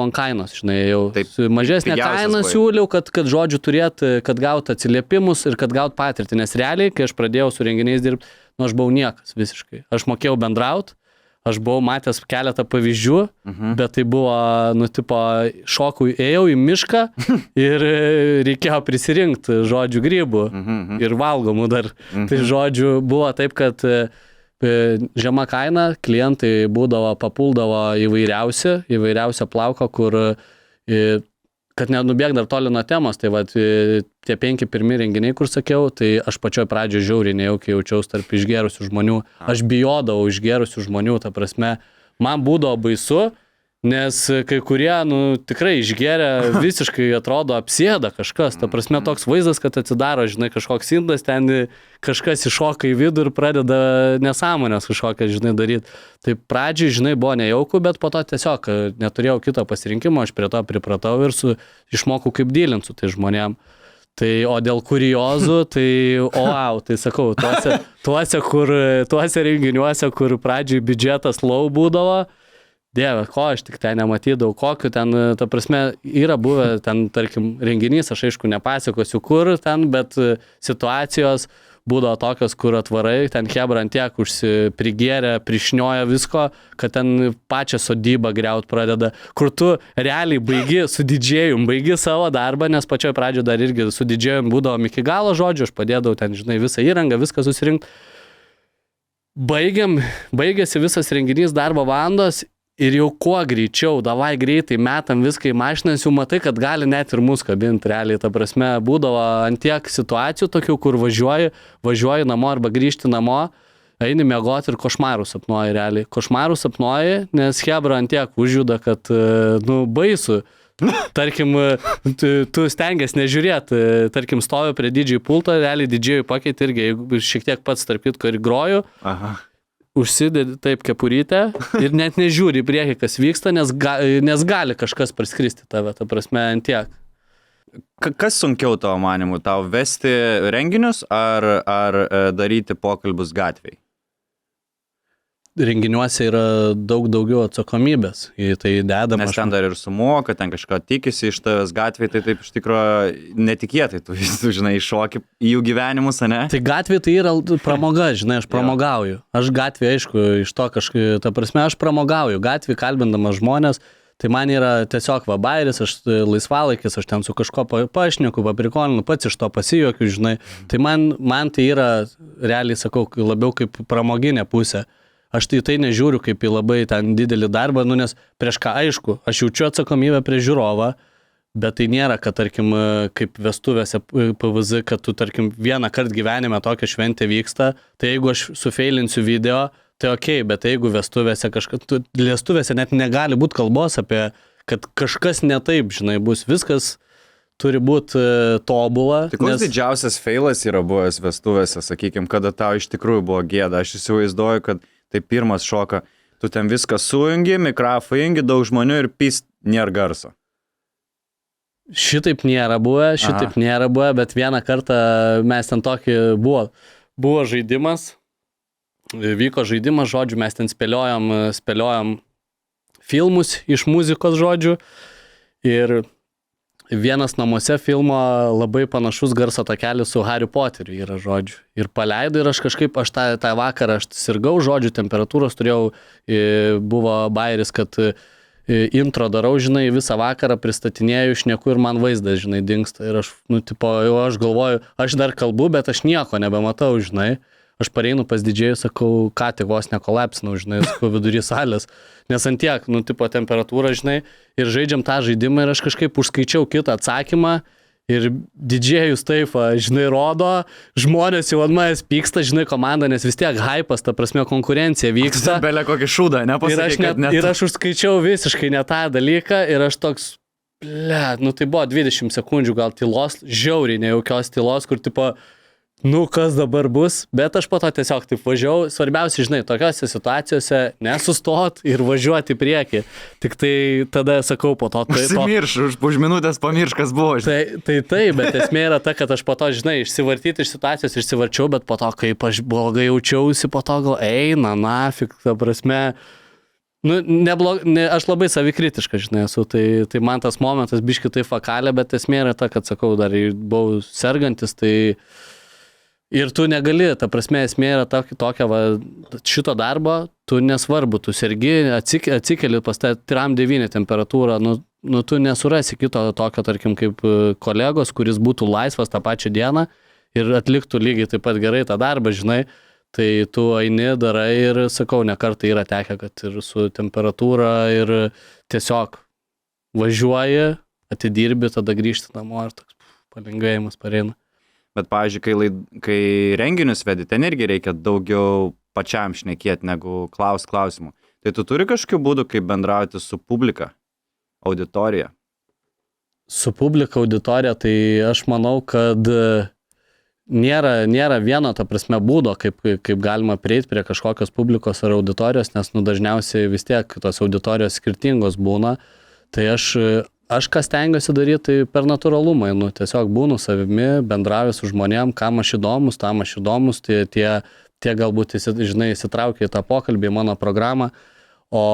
ant kainos, žinai, jau mažesnę kainą siūliau, kad žodžiu turėt, kad gaut atsiliepimus ir kad gaut patirtį, nes realiai, kai aš pradėjau su renginiais dirbti, aš buvau niekas visiškai. Aš mokėjau bendraut, aš buvau matęs keletą pavyzdžių, bet tai buvo, šokui ėjau į mišką ir reikėjo prisirinkti, žodžiu, grybų ir valgomų dar. Tai žodžiu, buvo taip, kad žema kaina, klientai papuldavo įvairiausią plauką, kur, kad nenubėg dar toli nuo temos, tai tie 5 pirmi renginiai, kur sakiau, tai aš pačioj pradžioje žiauriai nejaukiai jaučiausi tarp išgėrusių žmonių, aš bijodavau išgėrusių žmonių, ta prasme, man būdavo baisu, nes kai kurie, tikrai išgėrė, visiškai atrodo apsėda kažkas, ta prasme toks vaizdas, kad atsidaro, žinai, kažkoks indas, ten kažkas iššoka į vidų ir pradeda nesąmonės kažkokias, žinai, daryti. Tai pradžiai, žinai, buvo nejauku, bet po to tiesiog neturėjau kito pasirinkimo, aš prie to pripratau ir išmokau kaip dylinti su tai žmonėm. Tai, o dėl kuriozų, tai, tai sakau, tuose renginiuose, kur pradžiai biudžetas low būdavo, Dieve, ko aš tik ten nematydavau, kokiu ten, ta prasme, yra buvę ten, tarkim, renginys, aš aišku nepasakosiu kur ten, bet situacijos būdavo tokios, kur atvarai, ten hebra ant tiek prigėrė, prišnioja visko, kad ten pačią sodybą griaut pradeda, kur tu realiai baigi su didžėjum, baigi savo darbą, nes pačioj pradžioje dar irgi su didžėjum būdavom iki galo žodžiu, aš padėdavau ten, žinai, visą įrangą, viską susirinkti. Baigėsi visas renginys darbo valandos ir jau kuo greičiau, davai greitai metam viską į mašinas, jau matai, kad gali net ir mus kabinti realiai, ta prasme, būdavo ant tiek situacijų tokių, kur važiuoji namo arba grįžti namo, eini miegoti ir košmarų sapnuoji realiai. Košmarų sapnuoji, nes hebra ant tiek užjuda, kad, baisu. Tarkim, tu stengiasi nežiūrėti, tarkim, stovi prie didžiai pulto, realiai didžiai pakeiti irgi, jeigu šiek tiek pats tarp kitko ir groju. Aha. Užsidedi taip kepurytę ir net nežiūri į priekį, kas vyksta, nes gali kažkas praskristi tave, ta prasme, ant tiek. Kas sunkiau tavo manimu, tau vesti renginius ar daryti pokalbius gatvėj? Renginiuose yra daug daugiau atsakomybės, į tai dedama. Nes ten dar ir sumoka, ten kažką tikisi iš tavęs gatvėj, tai taip iš tikrųjų netikėtai, tu žinai, šoki į jų gyvenimus, ane? Tai gatvėj tai yra pramoga, žinai, aš pramogauju. Aš gatvėj, aišku, iš to kažkaip, ta prasme, aš pramogauju. Gatvėj kalbindamas žmonės, tai man yra tiesiog bairis, aš laisvalaikis, aš ten su kažko pašneku, paprikolinu, pats iš to pasijuokiu, žinai. Tai man tai yra, realiai sakau, labiau kaip pramoginė pusė. Aš tai nežiūriu kaip į labai ten didelį darbą, nes prieš ką aišku, aš jaučiu atsakomybę prieš žiūrovą, bet tai nėra, kad tarkim kaip vestuvėse PVZ, kad tu tarkim vieną kartą gyvenime tokia šventė vyksta, tai jeigu aš sufeilinsiu video, tai okei, bet jeigu vestuvėse net negali būti kalbos apie, kad kažkas ne taip, žinai, bus viskas turi būti tobula. Tai koks didžiausias feilas yra buvęs vestuvėse, sakykime, kada tau iš tikrųjų buvo gėda, aš įsivaizduoju, kad tai pirmas šoka, tu ten viską sujungi, mikrofą jungi, daug žmonių ir nėra garso. Šitaip nėra buvę, bet vieną kartą mes ten tokį buvo žaidimas, vyko žaidimas, žodžiu, mes ten spėliojom filmus iš muzikos, žodžiu, ir vienas namuose filmo labai panašus garso takelis su Harry Potteriu yra, žodžiu. Ir paleido ir aš tą vakarą sirgau, žodžiu, temperatūros turėjau, buvo bairis, kad intro darau, žinai, visą vakarą pristatinėjau, šneku ir man vaizdas, žinai, dingsta. Ir aš aš galvoju, aš dar kalbu, bet aš nieko nebematau, žinai. Aš pareinu pas didžėjų, sakau, ką tik vos nekolapsinau, žinai, sakau, vidury salės. Nes ant tiek, temperatūra, žinai, ir žaidžiam tą žaidimą ir aš kažkaip užskaičiau kitą atsakymą ir didžėjus taip, žinai, rodo, žmonės jau ant manęs pyksta, žinai, komanda, nes vis tiek hypas, ta prasme, konkurencija vyksta. Belė kokį šūdą, nepasakai, ir aš užskaičiau visiškai ne tą dalyką ir aš toks, tai buvo 20 sekundžių gal tylos, žiauriai nejaukios tylos, kur kas dabar bus, bet aš po to tiesiog taip važiavau. Svarbiausia, žinai, tokiose situacijose nesustot ir važiuoti į priekį. Tik tai tada sakau po to. Užsimirš, už minutės pamirš, kas buvo. Tai, bet esmė yra ta, kad aš po to, žinai, išsivartyti iš situacijos išsivarčiau, bet po to, kaip aš blogai jaučiausi, po to gal eina, nafik, ta prasme. Aš labai savikritiška, žinai, esu, tai man tas momentas biški tai fakalė, bet esmė yra ta, kad sakau, dar buvau sergantis, tai ir tu negali, ta prasme, esmė yra tokia, šito darbo, tu nesvarbu, tu sergi, atsikeli pas tą 39 temperatūrą, tu nesurasi kito tokio, tarkim, kaip kolegos, kuris būtų laisvas tą pačią dieną ir atliktų lygiai taip pat gerai tą darbą, žinai, tai tu eini, darai ir, sakau, ne kartą yra tekę, kad ir su temperatūra ir tiesiog važiuoji, atidirbi, tada grįžti namo ir toks palengvėjimas pareina. Bet, pavyzdžiui, kai renginius vedi, ten irgi reikia daugiau pačiam šnekėti negu klausimų. Tai tu turi kažkokiu būdu, kaip bendrauti su publika, auditorija? Su publika, auditorija, tai aš manau, kad nėra vieno, ta prasme, būdo, kaip galima prieiti prie kažkokios publikos ar auditorijos, nes dažniausiai vis tiek tos auditorijos skirtingos būna. Tai aš ką stengiuosi daryti, tai per natūralumą, tiesiog būnu savimi, bendrauju su žmonėm, kam aš įdomus, tam aš įdomus, tie galbūt, žinai, įsitraukia į tą pokalbį, į mano programą, o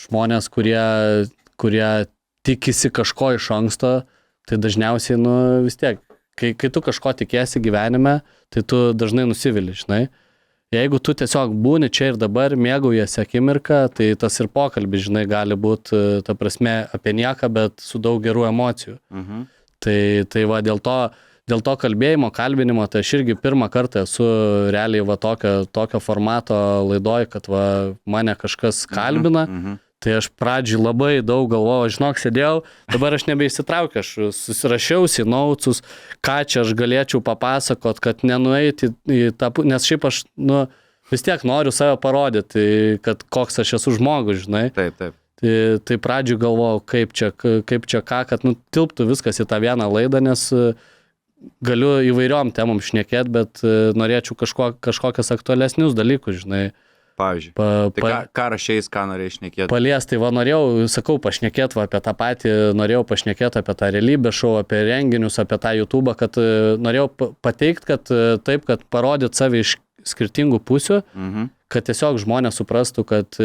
žmonės, kurie tikisi kažko iš anksto, tai dažniausiai, vis tiek, kai tu kažko tikėsi gyvenime, tai tu dažnai nusivili, žinai. Jeigu tu tiesiog būni čia ir dabar, mėgaujasi akimirką, tai tas ir pokalbis, žinai, gali būti, ta prasme, apie nieką, bet su daug gerų emocijų. Tai va, dėl to kalbėjimo, kalbinimo, tai aš irgi pirmą kartą esu realiai va tokio formato laidoj, kad va, mane kažkas kalbina. Tai aš pradžiai labai daug galvojau, žinok, sėdėjau, dabar aš nebeįsitraukiu, aš susirašiausi naucus, ką čia aš galėčiau papasakot, kad nenueiti į tą, nes šiaip aš, vis tiek noriu save parodyti, kad koks aš esu žmogus, žinai. Taip. Tai pradžiai galvojau, kaip čia ką, kad tilptų viskas į tą vieną laidą, nes galiu įvairiom temom šnekėti, bet norėčiau kažkokias aktualesnius dalykus, žinai. Pavyzdžiui, tai ką rašiais, ką norėjai šnekėti? Palies, tai va norėjau, sakau, pašnekėti apie tą patį, norėjau pašnekėti apie tą realybę šou, apie renginius, apie tą YouTube, kad norėjau pateikti, kad taip, kad parodyt save iš skirtingų pusių, kad tiesiog žmonės suprastų, kad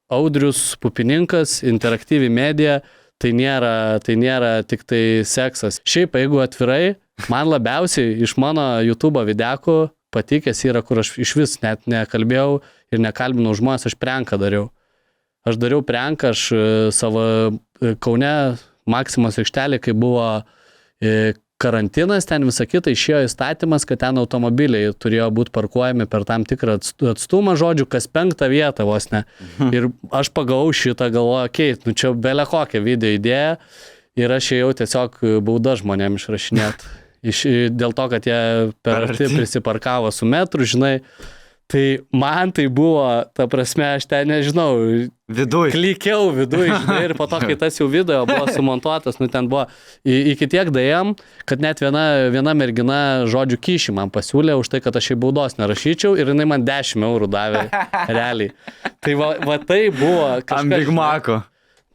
Audrius Pupininkas, interaktyvi medija, tai nėra tik tai seksas. Šiaip, jeigu atvirai, man labiausiai iš mano YouTube videkų patikęs yra, kur aš iš vis net nekalbėjau ir nekalbinau žmonės, aš prenką dariau. Aš dariau prenką, aš savo Kaune Maksimos aikštelė, kai buvo karantinas, ten visą kitą išėjo įstatymas, kad ten automobiliai turėjo būti parkuojami per tam tikrą atstumą, žodžiu, kas 5 vietą vos ne. Ir aš pagavau šitą, galvoju, čia belė kokią video idėją ir aš ėjau tiesiog bauda žmonėm išrašinėti. Dėl to, kad jie per arti prisiparkavo su metru, žinai, tai man tai buvo, ta prasme, aš ten nežinau, klikiau viduj, žinai, ir po to, kai tas jau video buvo sumontuotas, ten buvo iki tiek daėjom, kad net viena mergina žodžių kyšį man pasiūlė už tai, kad aš jai baudos nerašyčiau ir jinai man 10 eurų davė realiai. Tai va tai buvo kažkas. Ant Big Maco.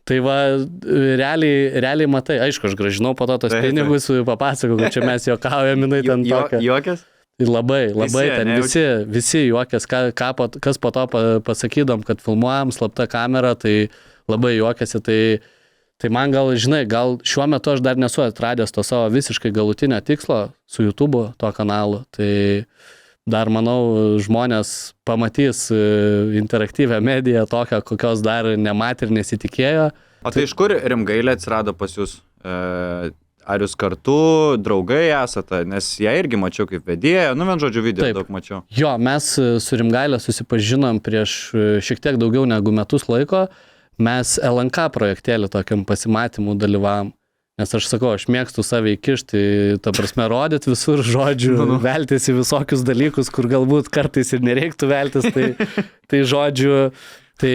Tai va, realiai matai, aišku, aš gražinau po to tos pinigus, papasakau, kad čia mes juokaujam, jinai ten tokia. Juokės? Labai, ten visi juokės, kas po to pasakydom, kad filmuojam slapta kamera, tai labai juokėsi, tai man gal, žinai, gal šiuo metu aš dar nesu atradęs to savo visiškai galutinio tikslo su YouTube to kanalu, tai dar, manau, žmonės pamatys interaktyvią mediją tokią, kokios dar nematė ir nesitikėjo. O tai iš kur Rimgailė atsirado pas jūs? Ar jūs kartu draugai esate? Nes ją irgi mačiau kaip vedėją, vien žodžiu video daug mačiau. Jo, mes su Rimgailė susipažinom prieš šiek tiek daugiau negu metus laiko. Mes LNK projektėlį tokiam pasimatymų dalyvavom. Nes aš sakau, aš mėgstu save įkišti, ta prasme, rodyti visur žodžių, veltis į visokius dalykus, kur galbūt kartais ir nereiktų veltis, tai žodžiu, tai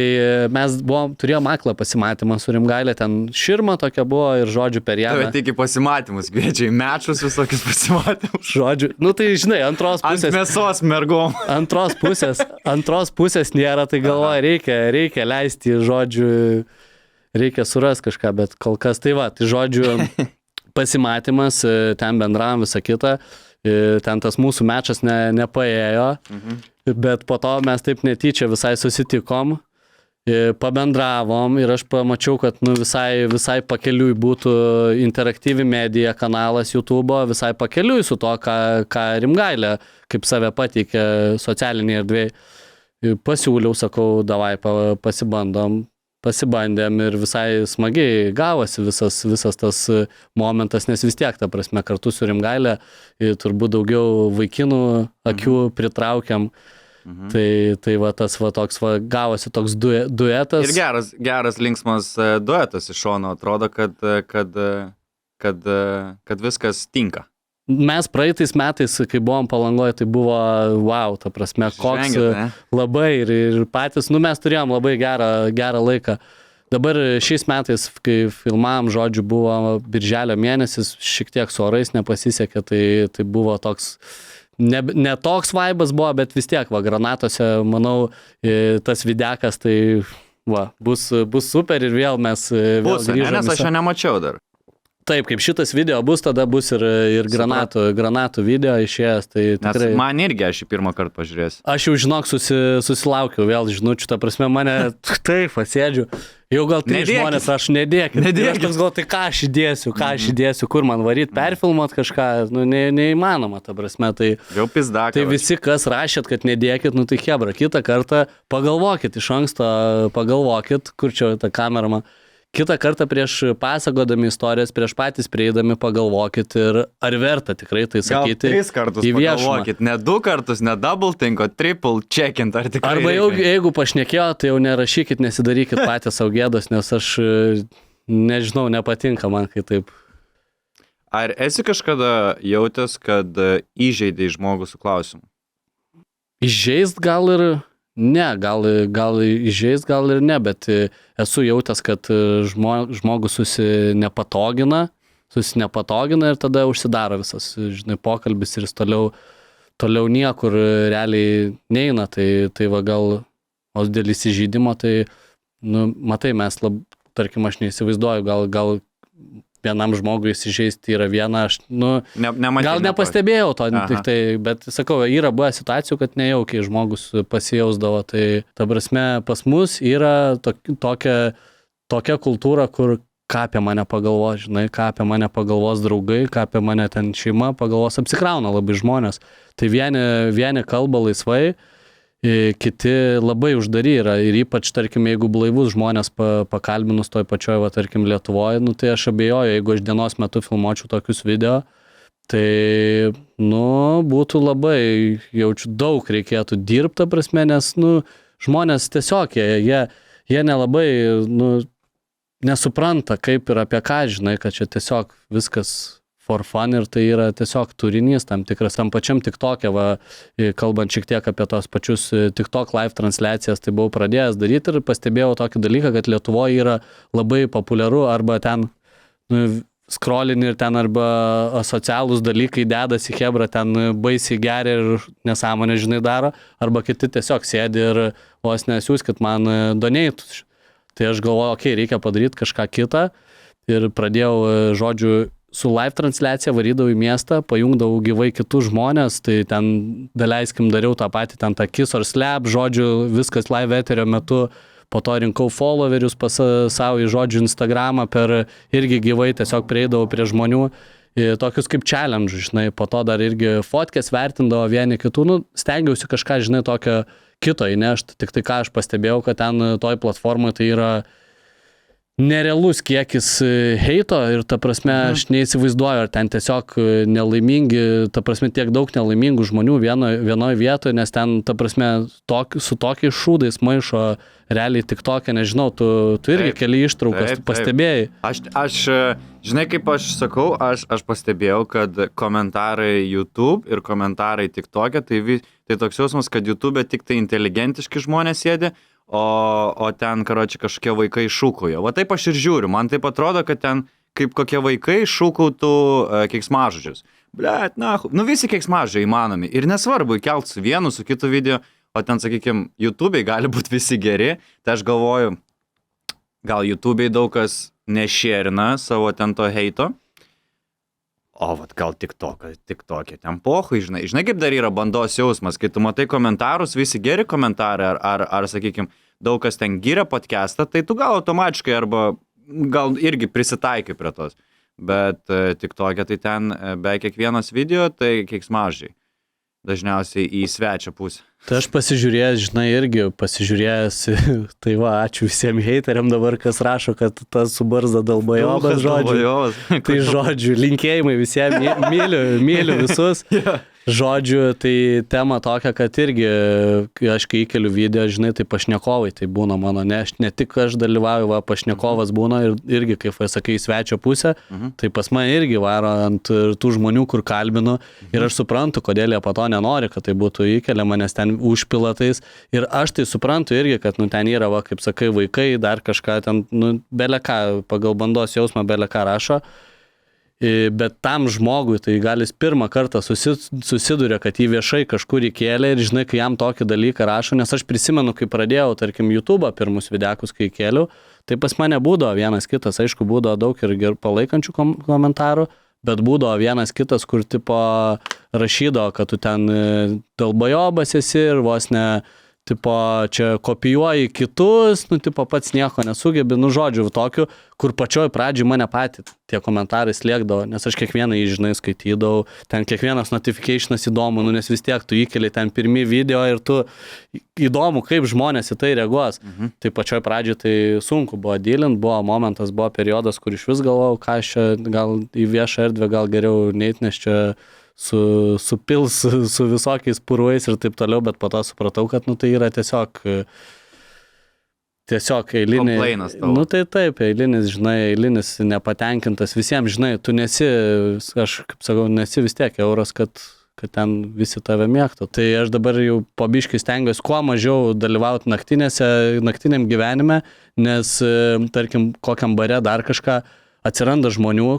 mes turėjom aklą pasimatymą su Rimgailė, ten širma tokia buvo ir žodžiu per ją. Tai tik į pasimatymus, kviečia į mečus visokius pasimatymus. Žodžiu, tai žinai, antros pusės. Ant mėsos mergom. Antros pusės nėra, tai galvoju, reikia leisti žodžiu. Reikia suras kažką, bet kol kas tai va, tai žodžiu pasimatymas, ten bendravom visą kitą, ten tas mūsų mečas nepaėjo, bet po to mes taip netyčia visai susitikom, pabendravom ir aš pamačiau, kad visai pakeliui būtų interaktyvi medija kanalas YouTube, visai pakeliui su to, ką Rimgailė kaip save pateikė socialinėje erdvėje. Pasiūliau, sakau, davai pasibandėm ir visai smagiai gavosi visas tas momentas, nes vis tiek, ta prasme, kartu su Rimgailė turbūt daugiau vaikinų akių pritraukiam. Tai va tas va toks va gavosi toks duetas. Ir geras linksmas duetas iš šono, atrodo, kad viskas tinka. Mes praeitais metais, kai buvom Palangoje, tai buvo wow, ta prasme, koks labai ir patys, mes turėjom labai gerą laiką. Dabar šiais metais, kai filmavom, žodžiu, buvo birželio mėnesis, šiek tiek su orais nepasisekė, tai buvo toks, ne toks vaibas buvo, bet vis tiek, va, Granatose, manau, tas videkas, tai va, bus super ir vėl mes grįžom. Nes aš jo nemačiau dar. Taip, kaip šitas video bus, tada bus ir granatų video išėjęs. Tai tikrai... Nes man irgi aš į pirmą kartą pažiūrėsiu. Aš jau, žinok, susilaukiau vėl žinučių, ta prasme mane taip pasėdžiu. Jau gal tai žmonės, aš nedėkit. Aš toks gal, tai ką aš įdėsiu, kur man varyt, perfilmuot kažką, nu neįmanoma, ta prasme. Tai, jau pizdakas. Tai visi, kas rašėt, kad nedėkit, nu tai hebra, kitą kartą pagalvokit, iš anksto pagalvokit, kur čia ta kamera man. Kitą kartą prieš pasakodami istorijas, prieš patys prieidami pagalvokit ir ar verta tikrai tai sakyti. Gal 3 kartus pagalvokit, ne 2 kartus, ne double think, o triple checkint, ar tikrai. Arba jau, jeigu pašnekėjo, tai jau nerašykit, nesidarykit patys savo gėdos, nes aš nežinau, nepatinka man, kai taip. Ar esi kažkada jautęs, kad įžeidei žmogų su klausimu? Įžeist gal ir... Ne, gal įžeis, gal ir ne, bet esu jautęs, kad žmogus susinepatogina ir tada užsidaro visas, žinai, pokalbis ir jis toliau niekur realiai neina, tai va gal, o dėl įsižeidimo, tai, nu, matai, mes, tarkim, aš neįsivaizduoju, gal vienam žmogui įsižeisti yra viena, aš, nu, gal nepastebėjau to, tik tai, bet, sakau, yra buvę situacijų, kad nejaukiai žmogus pasijausdavo, tai, ta prasme, pas mus yra tokia kultūra, kur ką apie mane pagalvos, žinai, ką apie mane pagalvos draugai, ką apie mane ten šeima pagalvos, apsikrauna labai žmonės, tai vieni kalba laisvai, kiti labai uždari yra ir ypač, tarkim, jeigu blaivus žmonės pakalbinus toj pačioj, va, tarkim, Lietuvoje, nu, tai aš abejoju, jeigu aš dienos metu filmuočiau tokius video, tai, nu, būtų labai, jaučiu, daug reikėtų dirbti, prasme, nes, nu, žmonės tiesiog, jie nelabai, nu, nesupranta, kaip ir apie ką, žinai, kad čia tiesiog viskas for fun ir tai yra tiesiog turinys tam tikras, tam pačiam TikTok'e, va, kalbant šiek tiek apie tos pačius TikTok live transliacijas, tai buvau pradėjęs daryti ir pastebėjau tokį dalyką, kad Lietuvoje yra labai populiaru arba ten, nu, scrollini ir ten arba asocialūs dalykai dedasi hebra, ten baisiai geria ir nesąmonę, žinai, daro, arba kiti tiesiog sėdi ir vos nesiųskit man doneitus. Tai aš galvoju, okei, reikia padaryti kažką kitą ir pradėjau, žodžiu, su live transliacija varydavau į miestą, pajungdavau gyvai kitus žmonės, tai ten, daleiskim, dariau tą patį, ten tą kiss or slap, žodžiu, viskas live eterio metu, po to rinkau followerius pas savo į žodžių Instagramą, per irgi gyvai tiesiog prieidavau prie žmonių, tokius kaip challenge, žinai, po to dar irgi fotkės vertindavo vieni kitų, nu, stengiausi kažką, žinai, tokio kito įnešti, tik tai ką aš pastebėjau, kad ten toj platformoje tai yra nerealus kiekis heito ir, ta prasme, aš neįsivaizduoju, ar ten tiesiog nelaimingi, ta prasme, tiek daug nelaimingų žmonių vienoje vietoje, nes ten, ta prasme, su tokiais šūdais maišo realiai TikTok'e, nežinau, tu irgi keli ištraukas, tu pastebėjai. Aš, žinai, kaip aš sakau, aš pastebėjau, kad komentarai YouTube ir komentarai TikTok'e, tai toks jausmas, kad YouTube'e tik tai inteligentiški žmonės sėdi, o ten, karoči, kažkokie vaikai šūkuoja. Va taip aš ir žiūriu, man taip atrodo, kad ten kaip kokie vaikai šūkautų keiksmažodžius. Blet, na, nu visi keiksmažodžiai įmanomi. Ir nesvarbu, įkelt su vienu, su kitu video, o ten, sakykime, YouTube'ai gali būti visi geri, tai aš galvoju, gal YouTube'ai daug kas nešerina savo ten to heito, o vat gal TikTok'e ten pohui, žinai kaip dar yra bandos jausmas, kai tu matai komentarus, visi geri komentarai, ar sakykime, daug kas ten giria podcastą, tai tu gal automatiškai arba gal irgi prisitaikai prie tos, bet TikTok'e tai ten be kiekvienas video, tai keiksmažodžiai. Dažniausiai į svečią pusę. Tai aš pasižiūrėjęs, žinai, tai va, ačiū visiems heiteriam dabar, kas rašo, kad tas su barzda dalbajovas, žodžiu. Tai žodžiu, linkėjimai visiems, myliu visus. Žodžiu, tai tema tokia, kad irgi, aš kai įkeliu video, žinai, tai pašnekovai, tai būna mano, ne tik aš dalyvauju, va, pašnekovas būna ir irgi, kaip sakai, į svečio pusę, tai pas mane irgi varo ant tų žmonių, kur kalbinu ir aš suprantu, kodėl jie po to nenori, kad tai būtų įkeliama, nes ten užpilatais ir aš tai suprantu irgi, kad, nu, ten yra, va, kaip sakai, vaikai, dar kažką ten, nu, bele ką, pagal bandos jausmą bele ką rašo. Bet tam žmogui tai gal jis pirmą kartą susiduria, kad jį viešai kažkur įkėlė ir žinai, kai jam tokį dalyką rašo, nes aš prisimenu, kai pradėjau, tarkim, YouTube'ą pirmus videkus, kai įkėliau, tai pas mane būdavo vienas kitas, aišku, būdavo daug ir palaikančių komentarų, bet būdavo vienas kitas, kur tipo rašydavo, kad tu ten dalbajobas esi ir vos ne tipo, čia kopijuoji kitus, tipo, pats nieko nesugebi, žodžiu, tokiu, kur pačioj pradžioj mane patį tie komentarai slėgdavo, nes aš kiekvieną žinai, skaitydavau, ten kiekvienas notificationas įdomu, nes vis tiek tu įkeli ten pirmi video ir tu įdomu, kaip žmonės į tai reaguos. Tai pačioj pradžioj tai sunku buvo dylint, buvo momentas, buvo periodas, kur iš vis galvojau, ką aš čia gal į viešą erdvę gal geriau neit, nes čia supils su visokiais purvais ir taip toliau, bet po to supratau, kad tai yra tiesiog eilinį. Tai taip, eilinis nepatenkintas visiems, žinai, tu nesi, aš kaip sakau, nesi vis tiek euras, kad ten visi tave mėgtų. Tai aš dabar jau po biškį stengiuosi kuo mažiau dalyvauti naktiniam gyvenime, nes, tarkim, kokiam bare dar kažką atsiranda žmonių,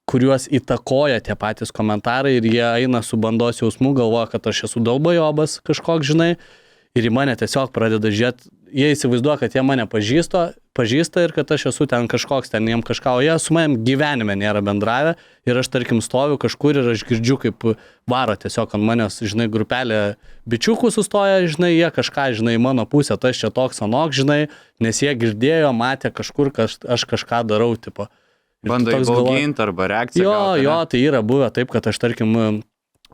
kuriuos įtakoja tie patys komentarai ir jie eina su bandos jausmu, galvoja, kad aš esu dalbajobas kažkoks, žinai, ir į mane tiesiog pradeda žiūrėti, jie įsivaizduoja, kad jie mane pažįsta ir kad aš esu ten kažkoks, ten jiem kažką, o jie su manim gyvenime nėra bendravę ir aš, tarkim, stoviu kažkur ir aš girdžiu, kaip varo tiesiog ant manęs, žinai, grupelė bičiukų sustoja, žinai, jie kažką, žinai, mano pusė, tai aš čia toks anok, žinai, nes jie girdėjo, matė kažkur, kad aš kažką darau, tipo. Bandai bauginti arba reakciją. Jo, tai yra buvę taip, kad aš, tarkim,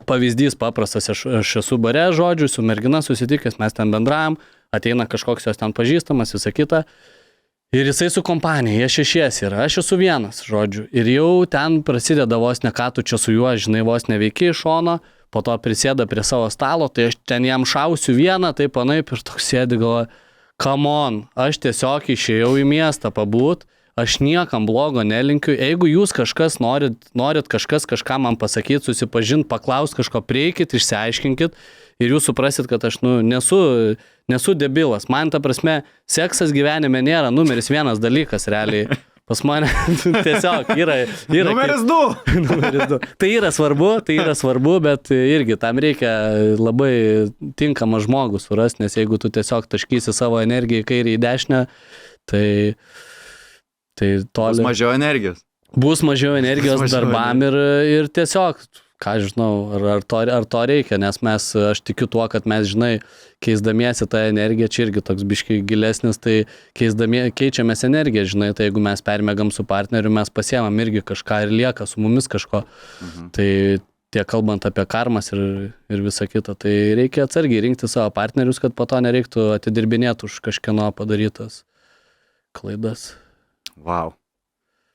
pavyzdys paprastas, aš esu bare, žodžiu, su mergina susitikęs, mes ten bendravom, ateina kažkoks jos ten pažįstamas, visa kita, ir jisai su kompanija, jie šešiesi yra, aš esu vienas, žodžiu, ir jau ten prasideda vos ne, ką tu čia su juo, žinai, vos neveikiai iš šono, po to prisėda prie savo stalo, tai aš ten jam šausiu vieną, taip anaip, ir toks sėdi galvoja, come on, aš tiesiog išėjau į miestą pabūt, aš niekam blogo nelinkiu, jeigu jūs kažkas norit kažką man pasakyti, susipažinti, paklaust kažko, prieikit, išsiaiškinkit ir jūs suprasit, kad aš nesu debilas. Man ta prasme, seksas gyvenime nėra numeris vienas dalykas realiai. Pas mane tiesiog yra Numeris 2. Numeris 2. Tai yra svarbu, bet irgi tam reikia labai tinkamą žmogų surasti, nes jeigu tu tiesiog taškysi savo energiją į kairę į dešinę, tai toli. Bus mažiau energijos darbam ir tiesiog, ką žinau, ar to reikia, nes aš tikiu tuo, kad mes, žinai, keisdamiesi tą energiją, čia irgi toks biškai gilesnis, tai keičiamės energiją, žinai, tai jeigu mes permėgam su partneriu, mes pasiemam irgi kažką ir lieka su mumis kažko. Tai tiek kalbant apie karmas ir visą kitą, tai reikia atsargiai rinkti savo partnerius, kad po to nereiktų atidirbinėti už kažkieno padarytas klaidas. Wow.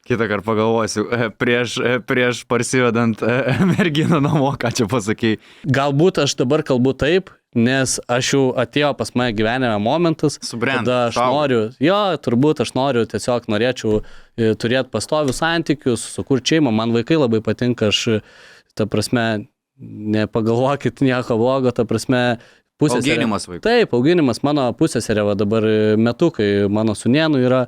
Kitą kartą pagalvosiu, prieš parsivedant merginą namo, ką čia pasakei. Galbūt aš dabar kalbu taip, nes aš jau atėjo pas mane gyvenime momentas, kada aš norėčiau turėti pastovius santykius, sukurti šeimą, man vaikai labai patinka, aš, ta prasme, nepagalvokit nieko blogo, ta prasme, auginimas vaikų. Taip, auginimas, mano pusėserė dabar metukai, mano sūnėnų yra,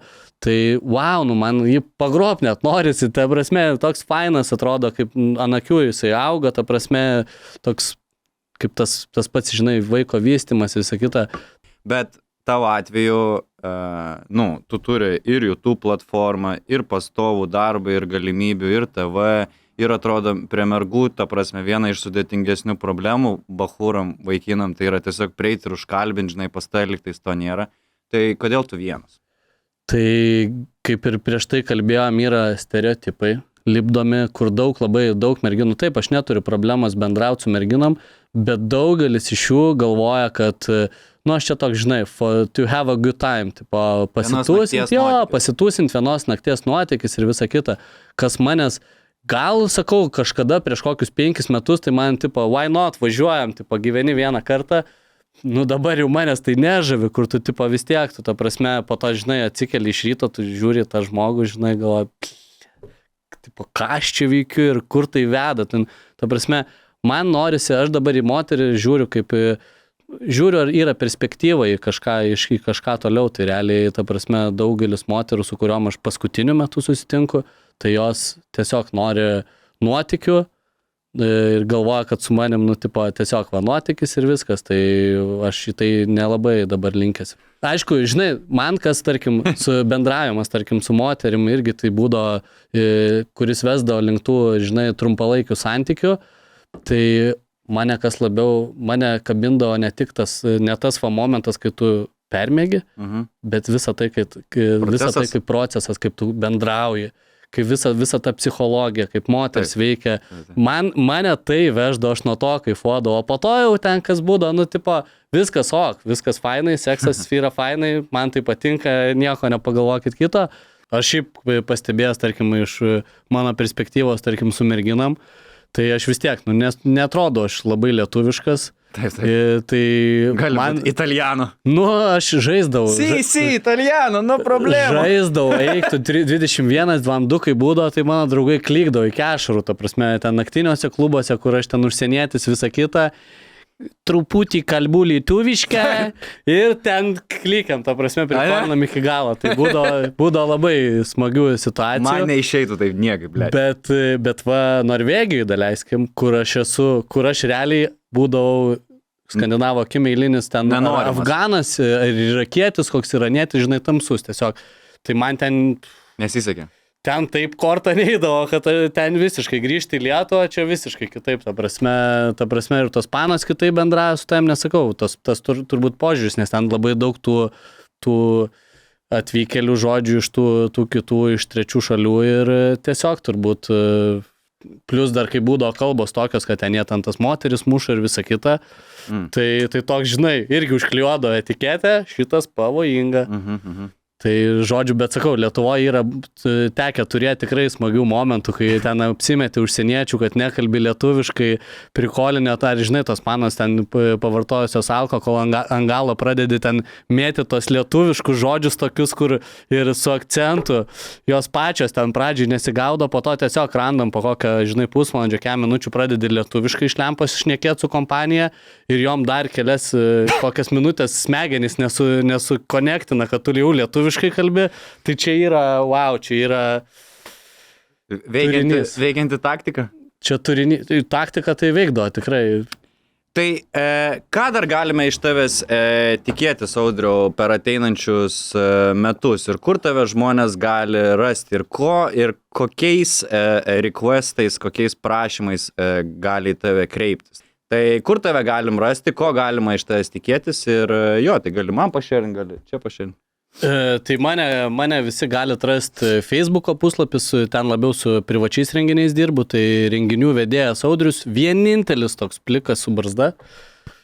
tai wow, man jį pagrob net norisi, ta prasme, toks fainas atrodo, kaip ant akių jisai auga, ta prasme, toks, kaip tas pats, žinai, vaiko vystymas, visą kitą. Bet tavo atveju, tu turi ir YouTube platformą, ir pastovų darbą, ir galimybių, ir TV, ir atrodo prie mergų, ta prasme, viena iš sudėtingesnių problemų bachūram, vaikinam, tai yra tiesiog prieiti ir užkalbinti, žinai, pas tai liktais to nėra. Tai kodėl tu vienas? Tai kaip ir prieš tai kalbėjom, yra stereotipai lipdomi, kur labai daug merginų. Taip, aš neturiu problemos bendrauti su merginom, bet daugelis iš jų galvoja, kad, aš čia toks, žinai, to have a good time, tipo, pasitūsint vienos nakties nuotykis ir visa kita, kas manęs. Gal, sakau, kažkada prieš kokius 5 metus, tai man, tipo, why not, važiuojam, tipo, gyveni vieną kartą, dabar jau manęs tai nežavi, kur tu, tipo, vis tiek, tu, ta prasme, po to, žinai, atsikeli iš ryto, tu žiūri tą žmogų, žinai, galvoji, tipo, ką aš čia veikiu ir kur tai veda, ta prasme, man norisi, aš dabar į moterį žiūriu kaip žiūriu, ar yra perspektyva į kažką toliau, tai realiai, ta prasme, daugelis moterų, su kuriuom aš paskutiniu metu susitinku, tai jos tiesiog nori nuotikių ir galvoja, kad su manim, tiesiog nuotykis ir viskas, tai aš į tai nelabai dabar linkęs. Aišku, žinai, man kas, tarkim, su bendravimas, tarkim, su moterim irgi tai būdo, kuris vesdavo link tų, žinai, trumpalaikių santykių, tai mane kabindavo ne tik tas momentas, kai tu permėgi, bet visą tai kaip procesas, kaip tu bendrauji, kaip visa ta psichologija, kaip moters veikia. Mane tai veždavo, aš nuo to kaifuodavau, o po to jau ten kas būdavo, viskas fainai, seksas yra fainai, man tai patinka, nieko nepagalvokit kito. Aš šiaip pastebėjęs, tarkim, iš mano perspektyvos, tarkim, su merginam, tai aš vis tiek, netrodo aš labai lietuviškas. Taip. Tai man italiano. Aš žaisdavau. Italiano, no problemų. Žaisdavau, eiktų 21-22, kai būdavo, tai mano draugai klykdavo iki ašarų, ta prasme, ten naktiniuose klubuose, kur aš ten užsienietis, visą kitą, truputį kalbų lietuvišką ir ten klykiam, ta prasme, prikolinam iki galo. Tai būdavo labai smagių situacijų. Man neišeitų taip niekaip, blėt. Bet Norvegijai daleiskim, kur aš realiai būdavau skandinavo akim eilinis ten Afganas ar irakietis, koks iranietis, žinai, tamsus tiesiog. Tai man ten nesisekė. Ten taip kortą neįdavo, kad ten visiškai grįžti į Lietuvą, čia visiškai kitaip. Ta prasme ir tos panos kitaip bendravo, su tavim nesakau. Tas turbūt požiūris, nes ten labai daug tų atvykėlių žodžių iš tų kitų, iš trečių šalių ir tiesiog turbūt plus dar kai būdavo kalbos tokios, kad ten jie ten tas moteris muša ir visa kita. Tai toks, žinai, irgi užklijuodavo etiketę, šitas pavojinga. Tai žodžiu, bet sakau, Lietuvoje yra tekę turėti tikrai smagių momentų, kai ten apsimeti užsieniečių, kad nekalbi lietuviškai, prikolinė, ar žinai, tos panos ten pavartojusios alko, kol ant galo pradedi ten mėti tos lietuviškus žodžius tokius, kur ir su akcentu, jos pačios ten pradžiai nesigaudo, po to tiesiog randam po kokią, žinai, pusvalandžio, kiek minučių pradedi lietuviškai išlempos šnekėti su kompanija ir jom dar kelias kokias minutės smegenys nesukonektina, kad tu jau lietuviškai kalbi, tai čia yra, čia yra veikianti taktika. Čia taktika tai veikdo, tikrai. Tai ką dar galime iš tavęs tikėtis, Audriau, per ateinančius metus ir kur tave žmonės gali rasti ir kokiais requestais, kokiais prašymais gali tave kreiptis. Tai kur tave galim rasti, ko galima iš tavęs tikėtis ir tai gali man pašėrin, gali čia pašėrin. Tai mane visi gali atrasti Facebooko puslapis, ten labiau su privačiais renginiais dirbu, tai renginių vedėjas Audrius, vienintelis toks plikas su barzda.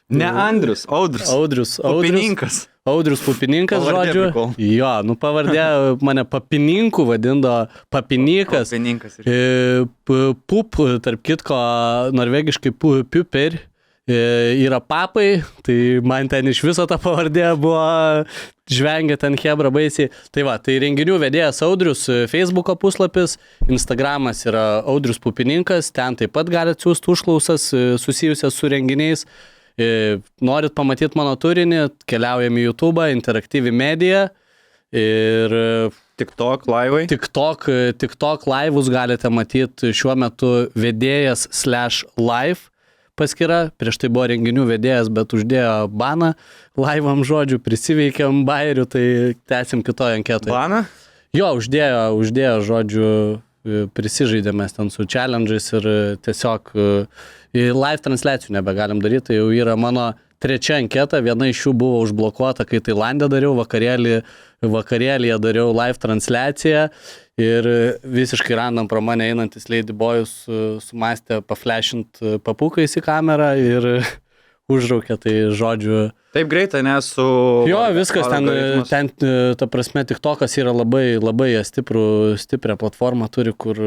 Ne Andrius, Audrius. Pupininkas. Audrius Pupininkas, žodžiu. Jo, pavardė mane Papininku vadindavo, Papinikas. Pup, tarp kitko, norvegiškai Puper. Yra papai, tai man ten iš viso ta pavardė buvo žvengia ten hebra baisiai. Tai renginių vedėjas Audrius, Facebooko puslapis, Instagramas yra Audrius Pupininkas, ten taip pat galite siūsti užklausas susijusias su renginiais. Norit pamatyti mano turinį, keliaujame į YouTube, interaktyvi medija ir TikTok laivai. TikTok laivus galite matyti šiuo metu vedėjas/live paskyra, prieš tai buvo renginių vedėjas, bet uždėjo baną laivam žodžių, prisiveikiam bairių, tai tęsim kitoje anketoje. Baną? Jo, uždėjo žodžių, prisižaidėmės ten su challenge'ais ir tiesiog live transliacijų nebegalim daryti, tai jau yra mano trečia anketa, viena iš jų buvo užblokuota, kai Tailande dariau, vakarėlyje dariau live transliaciją ir visiškai random pro mane einantis Ladyboyus sumastė paflashint papukais į kamerą ir užraukė, tai žodžiu. Taip greitai, nes su... Jo, viskas ten, ta prasme, TikTokas yra labai stiprią platformą turi, kur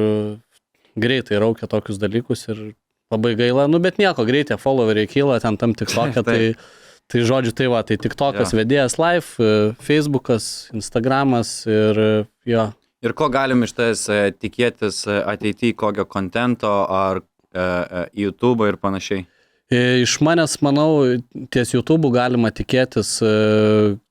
greitai raukia tokius dalykus ir labai gaila, bet nieko, greitai followeriai kyla ten tam TikTok'e, tai žodžiu, tai TikTokas vedėjas live, Facebookas, Instagramas ir jo. Ir ko galim iš tavęs tikėtis ateityje, kokio kontento ar YouTube ir panašiai? Iš manęs, manau, ties YouTube galima tikėtis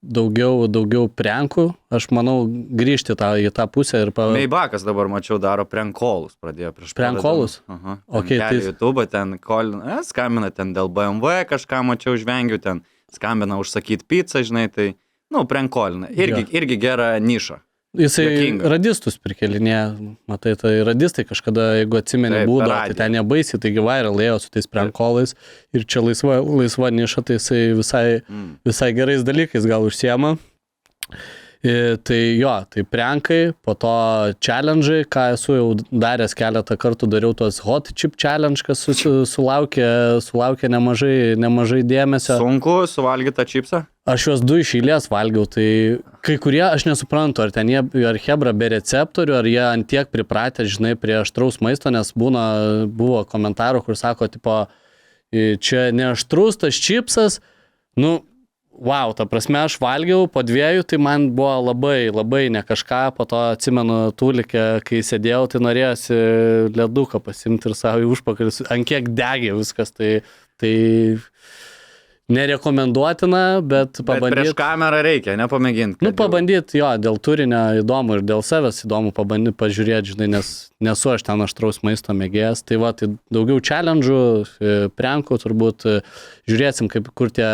daugiau prankų. Aš manau, grįžti į tą pusę ir... Meibakas dabar, mačiau, daro prankolus, pradėjo prieš... Prankolus? Aha. Okay, tai... YouTube ten skambina ten dėl BMW, kažką mačiau, žvengiu, ten skambina užsakyti pizzą, žinai, tai, prankolina. Irgi gera niša. Jisai radistus prikelinė, matai, tai radistai kažkada, jeigu atsimeni būdą, tai ten nebaisi, taigi viral ėjo su tais prankolais ir čia laisva niša, tai jisai visai gerais dalykais gal užsiema. Tai jo, tai prankai, po to challenge'ai, ką esu jau daręs keletą kartų, dariau tos hot chip challenge, kas sulaukė nemažai dėmesio. Sunku suvalgyti tą čipsą? Aš juos 2 iš eilės valgiau, tai kai kurie, aš nesuprantu, ar ten ar hebra be receptorių, ar jie ant tiek pripratę, žinai, prie aštraus maisto, nes buvo komentarų, kur sako, tipo, čia ne aštrus tas čipsas, wow, ta prasme, aš valgiau po 2, tai man buvo labai ne kažką, po to atsimenu tūlikę, kai sėdėjau, tai norėjosi leduką pasimti ir savo į užpakalį, ant kiek degė viskas, tai nerekomenduotina, bet pabandyti. Bet prieš kamerą reikia, nepamėginti. Pabandyti, jo, dėl turinio įdomu ir dėl savęs įdomu pabandyti pažiūrėti, žinai, nes nesu aš ten aštraus maisto mėgėjas. Tai va, tai daugiau challenge'ų, prankų turbūt žiūrėsim, kur tie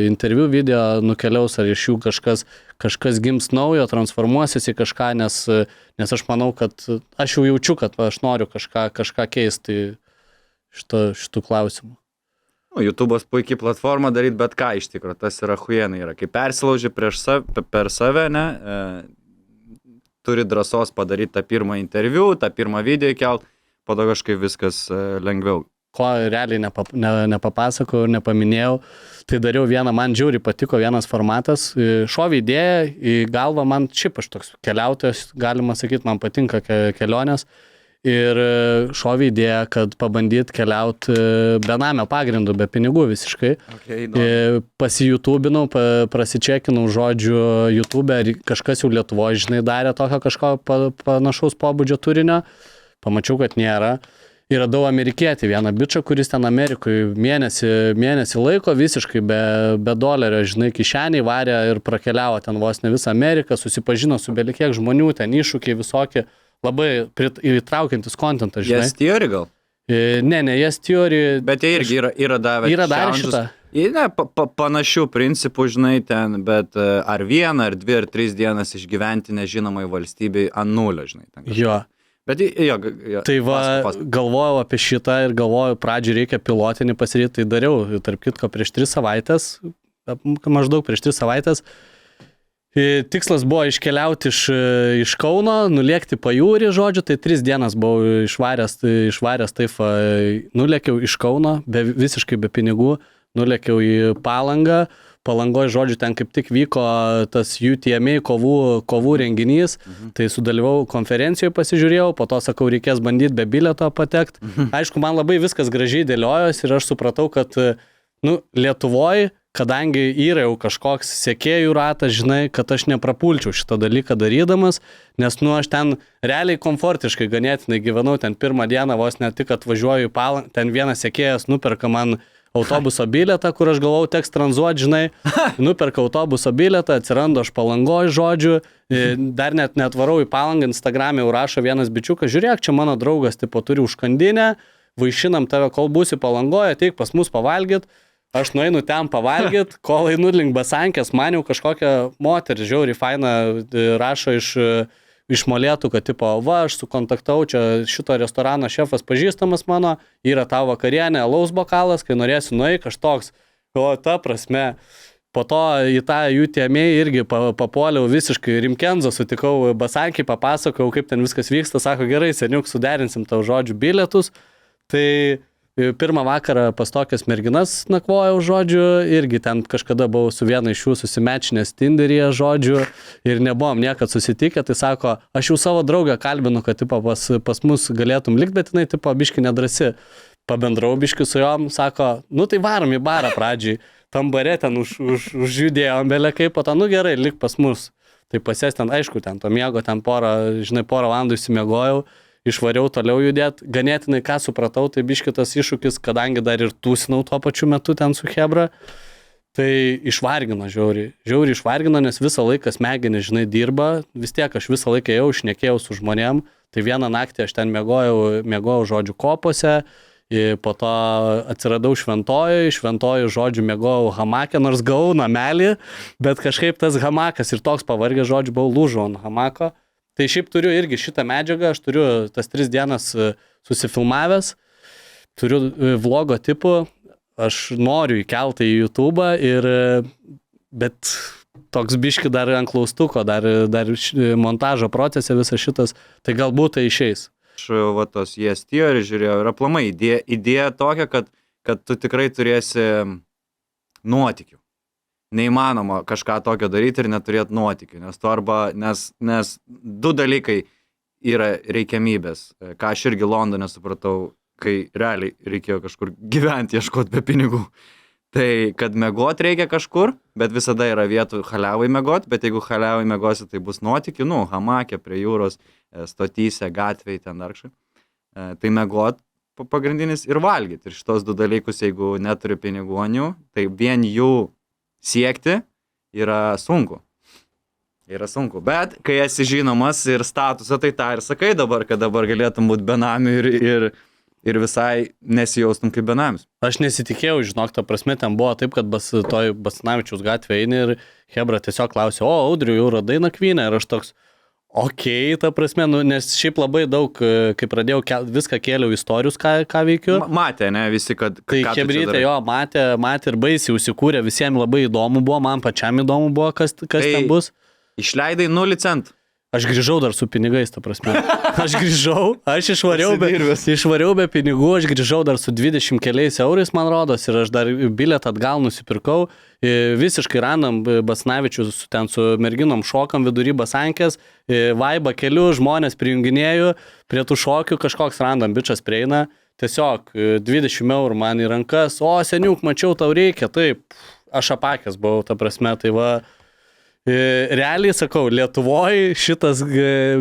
interviu video nukeliaus, ar iš jų kažkas gims naujo, transformuosis į kažką, nes aš manau, kad aš jau jaučiu, kad aš noriu kažką keisti šitų klausimų. YouTube'as puikiai platforma daryti bet ką iš tikrųjų, tas yra huienai yra. Kai persilauži per save, turi drąsos padaryti tą pirmą interviu, tą pirmą video įkelt, po to kažkaip viskas lengviau. Ko realiai nepapasakau ir nepaminėjau, tai dariau vieną, man žiauriai patiko vienas formatas, šovė idėją į galvą, man šiaip aš toks keliautojas, galima sakyti, man patinka kelionės. Ir šovė idėja, kad pabandyt keliauti benamio pagrindu, be pinigų visiškai. Pasijutubinau, prasičekinau žodžiu YouTube, ar kažkas jau Lietuvoje, žinai, darė tokio kažko panašaus pobūdžio turinio. Pamačiau, kad nėra. Ir radau amerikietį vieną bičą, kuris ten Amerikoje mėnesį laiko visiškai be dolerio, žinai, kišeniai varė ir prakeliavo ten vos ne visą Ameriką, susipažino su belikiek žmonių, ten iššūkiai visokie. Labai įtraukiantis kontentas, žinai. Yes Theory gal? Ne, Yes Theory. Bet jie irgi yra davę. Yra darę šitą. Ne, panašių principų, žinai, ten, bet ar 1, ar 2, ar 3 dienas išgyventi nežinomai valstybei ant nulio, žinai. Jo. Bet jo. Tai va, galvojau apie šitą ir galvojau, pradžioj reikia pilotinį pasidaryti, tai dariau, tarp kitko, prieš 3 savaitės, maždaug prieš 3 savaitės. Tikslas buvo iškeliauti iš Kauno, nulėkti pajūrį, žodžiu, tai 3 dienas buvau išvaręs taip, nulėkiau iš Kauno, visiškai be pinigų, nulėkiau į Palangą, Palangoje, žodžiu, ten kaip tik vyko tas UTMA kovų renginys, tai sudalyvau konferencijoje, pasižiūrėjau, po to sakau, reikės bandyti be bilieto patekti. Aišku, man labai viskas gražiai dėliojos ir aš supratau, kad Lietuvoje, kadangi yra jau kažkoks sekėjų ratas, žinai, kad aš neprapulčiau šitą dalyką darydamas, nes aš ten realiai komfortiškai ganėtinai gyvenau, ten pirmą dieną vos ne tik atvažiuoju į Palangą, ten vienas sekėjas nuperka man autobuso bilietą, kur aš galvau teks tranzuoti, žinai, nuperka autobuso bilietą, atsirando aš Palangoje, žodžiu, dar net netvarau į Palangą, Instagram'e jau rašo vienas bičiukas, žiūrėk, čia mano draugas, tipo, turi užkandinę, vaišinam tave, kol būsi Palangoje, ateik pas mus pavalgyt. Aš nueinu ten pavalgyt, kol einu link Basankės, man jau kažkokią moterį žiauriai fainą rašo iš Molėtų, kad tipo, va, aš sukontaktau, čia šito restorano šefas pažįstamas mano, yra tavo vakarienė, alaus bokalas, kai norėsi nueik, aš toks, ta prasme. Po to į tą UTMA irgi papuoliau visiškai Rimkenzo, sutikau Basankį, papasakau, kaip ten viskas vyksta, sako, gerai, seniuk, suderinsim tau žodžių bilietus, tai... Pirmą vakarą pas tokias merginas nakvojau, žodžiu, irgi ten kažkada buvau su viena iš jų susimečinęs Tinderyje, žodžiu, ir nebuvom niekad susitikę, tai sako, aš jau savo draugę kalbinu, kad tipo, pas mus galėtum likti, bet jinai tipo, biški nedrasi. Pabendrau biški su jom, sako, tai varom į barą pradžiai, tam bare ten užjudėjom, belekai, po to, gerai, lik pas mus. Tai pasies ten, aišku, ten to miego, ten porą valandų įsimiegojau. išvariau toliau judėti. Ganėtinai, ką supratau, tai biškitas iššūkis, kadangi dar ir tūsinau tuo pačiu metu ten su Hebra, tai išvargino žiauriai. Žiauriai išvargino, nes visą laiką smegenys, žinai, dirba, vis tiek aš visą laiką jau šnekėjau su žmonėm, tai vieną naktį aš ten miegojau žodžiu kopose, po to atsiradau šventojoj žodžiu miegojau hamake, nors gavau namelį, bet kažkaip tas hamakas ir toks pavargęs žodžiu buvau lūžau ant hamako. Tai šiaip turiu irgi šitą medžiagą, aš turiu tas 3 dienas susifilmavęs, turiu vlogo tipų, aš noriu įkelti į YouTube, bet toks biški dar ant klaustuko, dar montažo procese visas šitas, tai galbūt tai išeis. Aš va tos ESTR žiūrėjau ir aplamai idėja tokia, kad tu tikrai turėsi nuotykių. Neįmanoma kažką tokio daryti ir neturėti nuotykių, nes 2 dalykai yra reikiamybės, ką aš irgi Londone supratau, kai realiai reikėjo kažkur gyventi, ieškoti be pinigų. Tai, kad miegot reikia kažkur, bet visada yra vietų haliavai miegot, bet jeigu haliavai miegosi, tai bus nuotykių, hamake, prie jūros, stotyse, gatvėj, ten darkšai. Tai miegot pagrindinis ir valgyti. Ir šitos 2 dalykus, jeigu neturi pinigonių, tai vien jų siekti yra sunku. Bet kai esi žinomas ir statusą, tai tą ir sakai dabar, kad dabar galėtum būti benamiu ir visai nesijaustum kaip benamis. Aš nesitikėjau, žinok, ta prasme, ten buvo taip, kad toj Basanavičiaus gatvė eini ir Hebra tiesiog klausė, Audriu, jau radai nakvynę, ir aš toks, ta prasme, nes šiaip labai daug, kai pradėjau viską kėliau istorijus, ką veikiu. Matė, ne, visi, kad... Tai Hebrytė jo, matė ir baisiai užsikūrė, visiems labai įdomu buvo, man pačiam įdomu buvo, kas ten bus. Išleidai 0 centų. Aš grįžau dar su pinigais, ta prasme. Aš išvariau be pinigų, aš grįžau dar su 20 keliais eurais, man rodos, ir aš dar bilietą atgal nusipirkau. Visiškai randam Basanavičius ten su merginom šokam vidury Basankės, vaibą keliu, žmonės prijunginėjau, prie tų šokių kažkoks randam bičas prieina, tiesiog 20 eurų man į rankas, seniuk, mačiau, tau reikia, taip, aš apakęs buvau, ta prasme, tai va. Realiai sakau, Lietuvoje šitas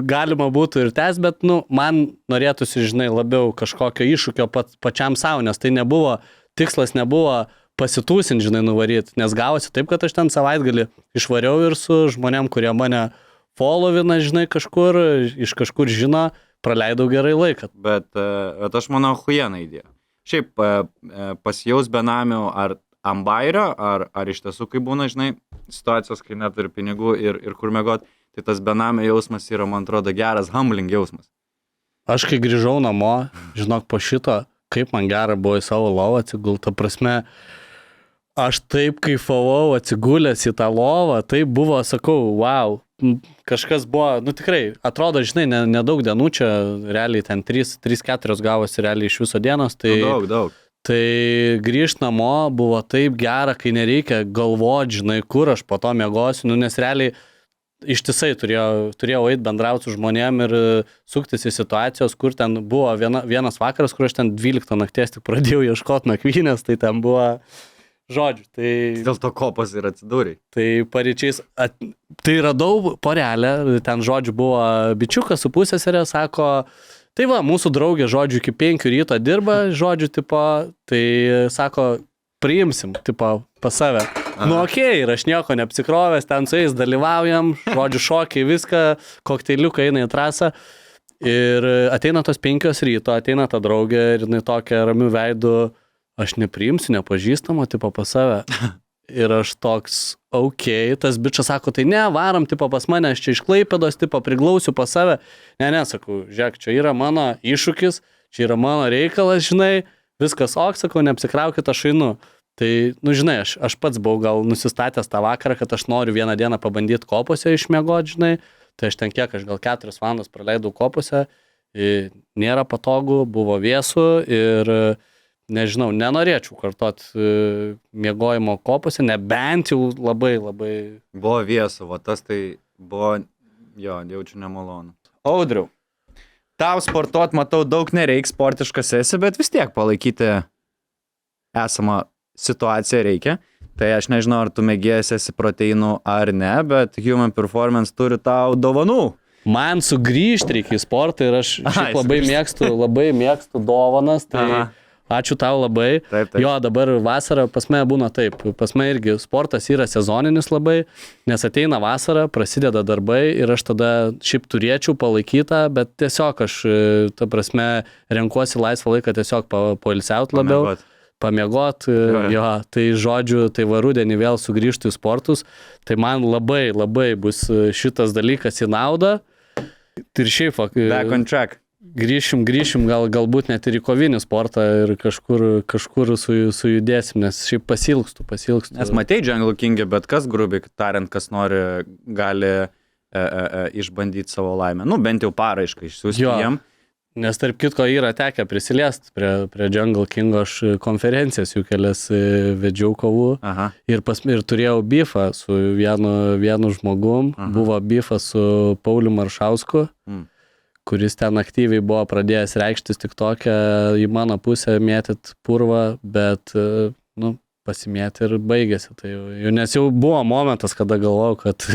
galima būtų ir tęs, bet man norėtųsi, žinai, labiau kažkokio iššūkio pačiam savo, nes tai tikslas nebuvo pasitūsinti, žinai, nuvaryti, nes gavosi taip, kad aš ten savaitgalį išvariau ir su žmonėm, kurie mane followina, žinai, iš kažkur žino, praleidau gerai laiką. Bet aš manau, huijena idėja. Šiaip pasijaus benamiu ar ambairio, ar iš tiesų, kai būna, žinai, situacijos, kai neturi pinigų ir kur miegot, tai tas benamio jausmas yra, man atrodo, geras humbling jausmas. Aš kai grįžau namo, žinok, po šito, kaip man gera buvo į savo lovą atsigult, ta prasme, aš taip kaifavau atsigulęs į tą lovą, tai buvo, sakau, wow, kažkas buvo, tikrai, atrodo, žinai, nedaug dienų čia, realiai ten 3-4 gavosi realiai iš viso dienos, tai... Daug. Tai grįžt namo buvo taip gera, kai nereikia galvoti, žinai, kur aš po to miegosiu, nes realiai ištisai turėjau eit bendrauti su žmonėm ir suktis į situacijos, kur ten buvo vienas vakaras, kur aš ten 12 nakties tik pradėjau ieškoti nakvynės, tai ten buvo žodžiu. Tai, dėl to kopas ir atsidūrė. Tai paryčiais, tai radau porelę, ten žodžiu buvo bičiukas su pusseserė, sako... Tai va, mūsų draugė, žodžiu, iki 5 ryto dirba, žodžiu, tipo, tai sako, priimsim, tipo, pas save. Ir aš nieko neapsikrovęs, ten su jais dalyvaujam, žodžiu, šokiai, viską, kokteiliuką eina į trasą. Ir ateina tos 5 ryto, ateina ta draugė ir jinai tokia ramių veidų, aš nepriimsiu, nepažįstamo, tipo, pas save. Ir aš toks, tas bičas sako, tai ne, varam, tipo, pas mane, aš čia iš Klaipėdos, tipo, priglausiu pas save. Ne, sakau, žiūrėk, čia yra mano iššūkis, čia yra mano reikalas, žinai, viskas sakau, neapsikraukit, aš einu. Tai, žinai, aš pats buvau gal nusistatęs tą vakarą, kad aš noriu vieną dieną pabandyti kopose išmiegoti, žinai, tai aš ten gal 4 valandas praleidau kopose, nėra patogu, buvo vėsu ir... Nežinau, nenorėčiau kartot miegojimo kopose, nebent jau labai... Buvo vėsu, tas tai buvo, jaučiu nemalonu. Audriau, tau sportuot, matau, daug nereik, sportiškas esi, bet vis tiek palaikyti esamą situaciją reikia. Tai aš nežinau, ar tu mėgėjęs esi proteinų ar ne, bet Human Performance turi tau dovanų. Man sugrįžti reikia į sportą ir aš šiaip labai mėgstu dovanas, tai ačiū tau labai. Taip. Jo, dabar vasara pas mane būna taip. Pas mane irgi sportas yra sezoninis labai, nes ateina vasara, prasideda darbai ir aš tada šiaip turėčiau palaikytą, bet tiesiog aš, ta prasme, renkuosi laisvą laiką tiesiog poilsiaut labiau. Pamiegot, jo, tai žodžiu, tai va rudenį vėl sugrįžtų į sportus, tai man labai bus šitas dalykas į naudą. Ir šiaip, back on track. Grįšim, galbūt net ir į kovinį sportą ir kažkur sujudėsim, nes šiaip pasilgstu. Nes matei Jungle King'e, bet kas grubiai tariant, kas nori, gali išbandyti savo laimę. Nu, bent jau paraišką išsiųsti jiem. Nes tarp kitko yra tekę prisiliest prie Jungle King'o, aš konferencijas jų kelias vedžiau kovų. Ir turėjau bifą su vienu žmogum, buvo bifas su Pauliu Maršausku, kuris ten aktyviai buvo pradėjęs reikštis tik tokią į mano pusę mėtyt purvą, bet pasimėti ir baigėsi. Tai nes jau buvo momentas, kada galvojau, kad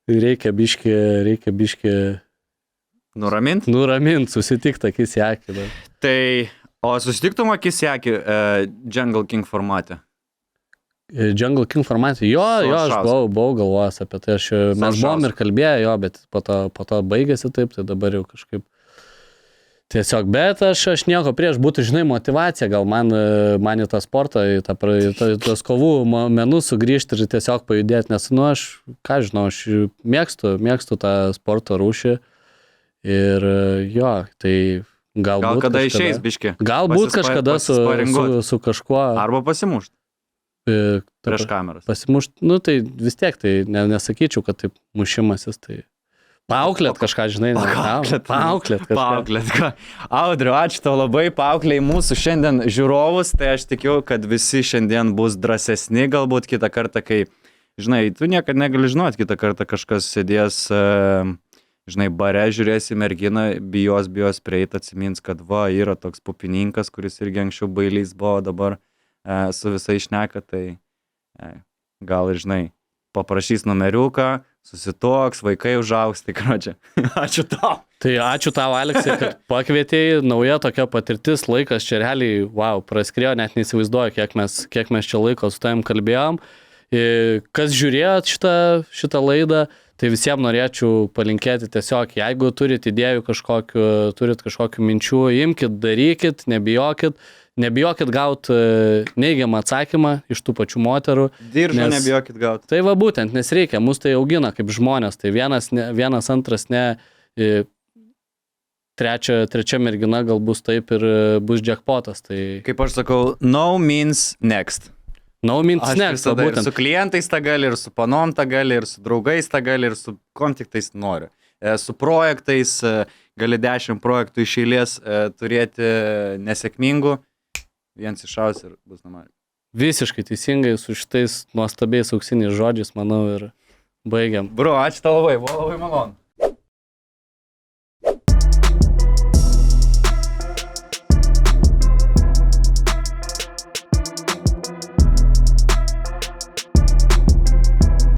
reikia biški nuramint, susitikti akis į akį. Tai, o susitiktum akis į akį Jungle King formate? Jungle King formate, jo, aš buvau galvojęs apie tai, mes buvom ir kalbėję, bet po to baigėsi taip, tai dabar jau kažkaip tiesiog, bet aš nieko prieš, būtų, žinai, motyvacija, gal man į tą sportą, į tos kovų menus sugrįžti ir tiesiog pajudėti, nes, aš, ką žinau, aš mėgstu tą sporto rūšį ir jo, tai galbūt gal kada išeis biški? Galbūt kažkada su kažkuo. Arba pasimušt. Prieš kameras. Pasimušt, tai vis tiek, tai nesakyčiau, kad taip mušimasis, tai paauklėt kažką, žinai. Paauklėt kažką. Audriu, ačiū tau labai, paauklėjai mūsų šiandien žiūrovus, tai aš tikiu, kad visi šiandien bus drąsesni, galbūt kitą kartą, kai, žinai, tu niekad negali žinoti, kitą kartą kažkas sėdės, žinai, bare žiūrėsi merginą, bijos prieit, atsimins, kad yra toks pupininkas, kuris irgi anksčiau bailys buvo, dabar su visai šneka, tai gal ir, žinai, paprašys numeriuką, susitoks, vaikai užaugs, tai kročia. Ačiū tau. Tai ačiū tau, Aleksai, kad pakvietėjai, nauja tokia patirtis, laikas čia realiai, praskrėjo, net neįsivaizduoju, kiek mes čia laiko su tavim kalbėjom. Kas žiūrėjot šitą laidą, tai visiems norėčiau palinkėti tiesiog, jeigu turit idėjų turit kažkokių minčių, imkit, darykit, nebijokit gauti neigiamą atsakymą iš tų pačių moterų. Diržą nebijokit gauti. Tai va būtent, nes reikia, mus tai augina kaip žmonės, tai vienas, antras ne, trečia mergina gal bus taip ir bus jackpotas. Tai... Kaip aš sakau, no means next. No means next, va būtent. Ir su klientais tą gali, ir su panom tą gali, ir su draugais tą gali, ir su kom tik tais nori. Su projektais, gali 10 projektų iš eilės turėti nesėkmingų, viens išaus ir bus normaliai. Visiškai teisingai, su šitais nuostabiais auksiniais žodžiais, manau, ir baigiam. Bro, ačiū tau labai, buvo labai malonu.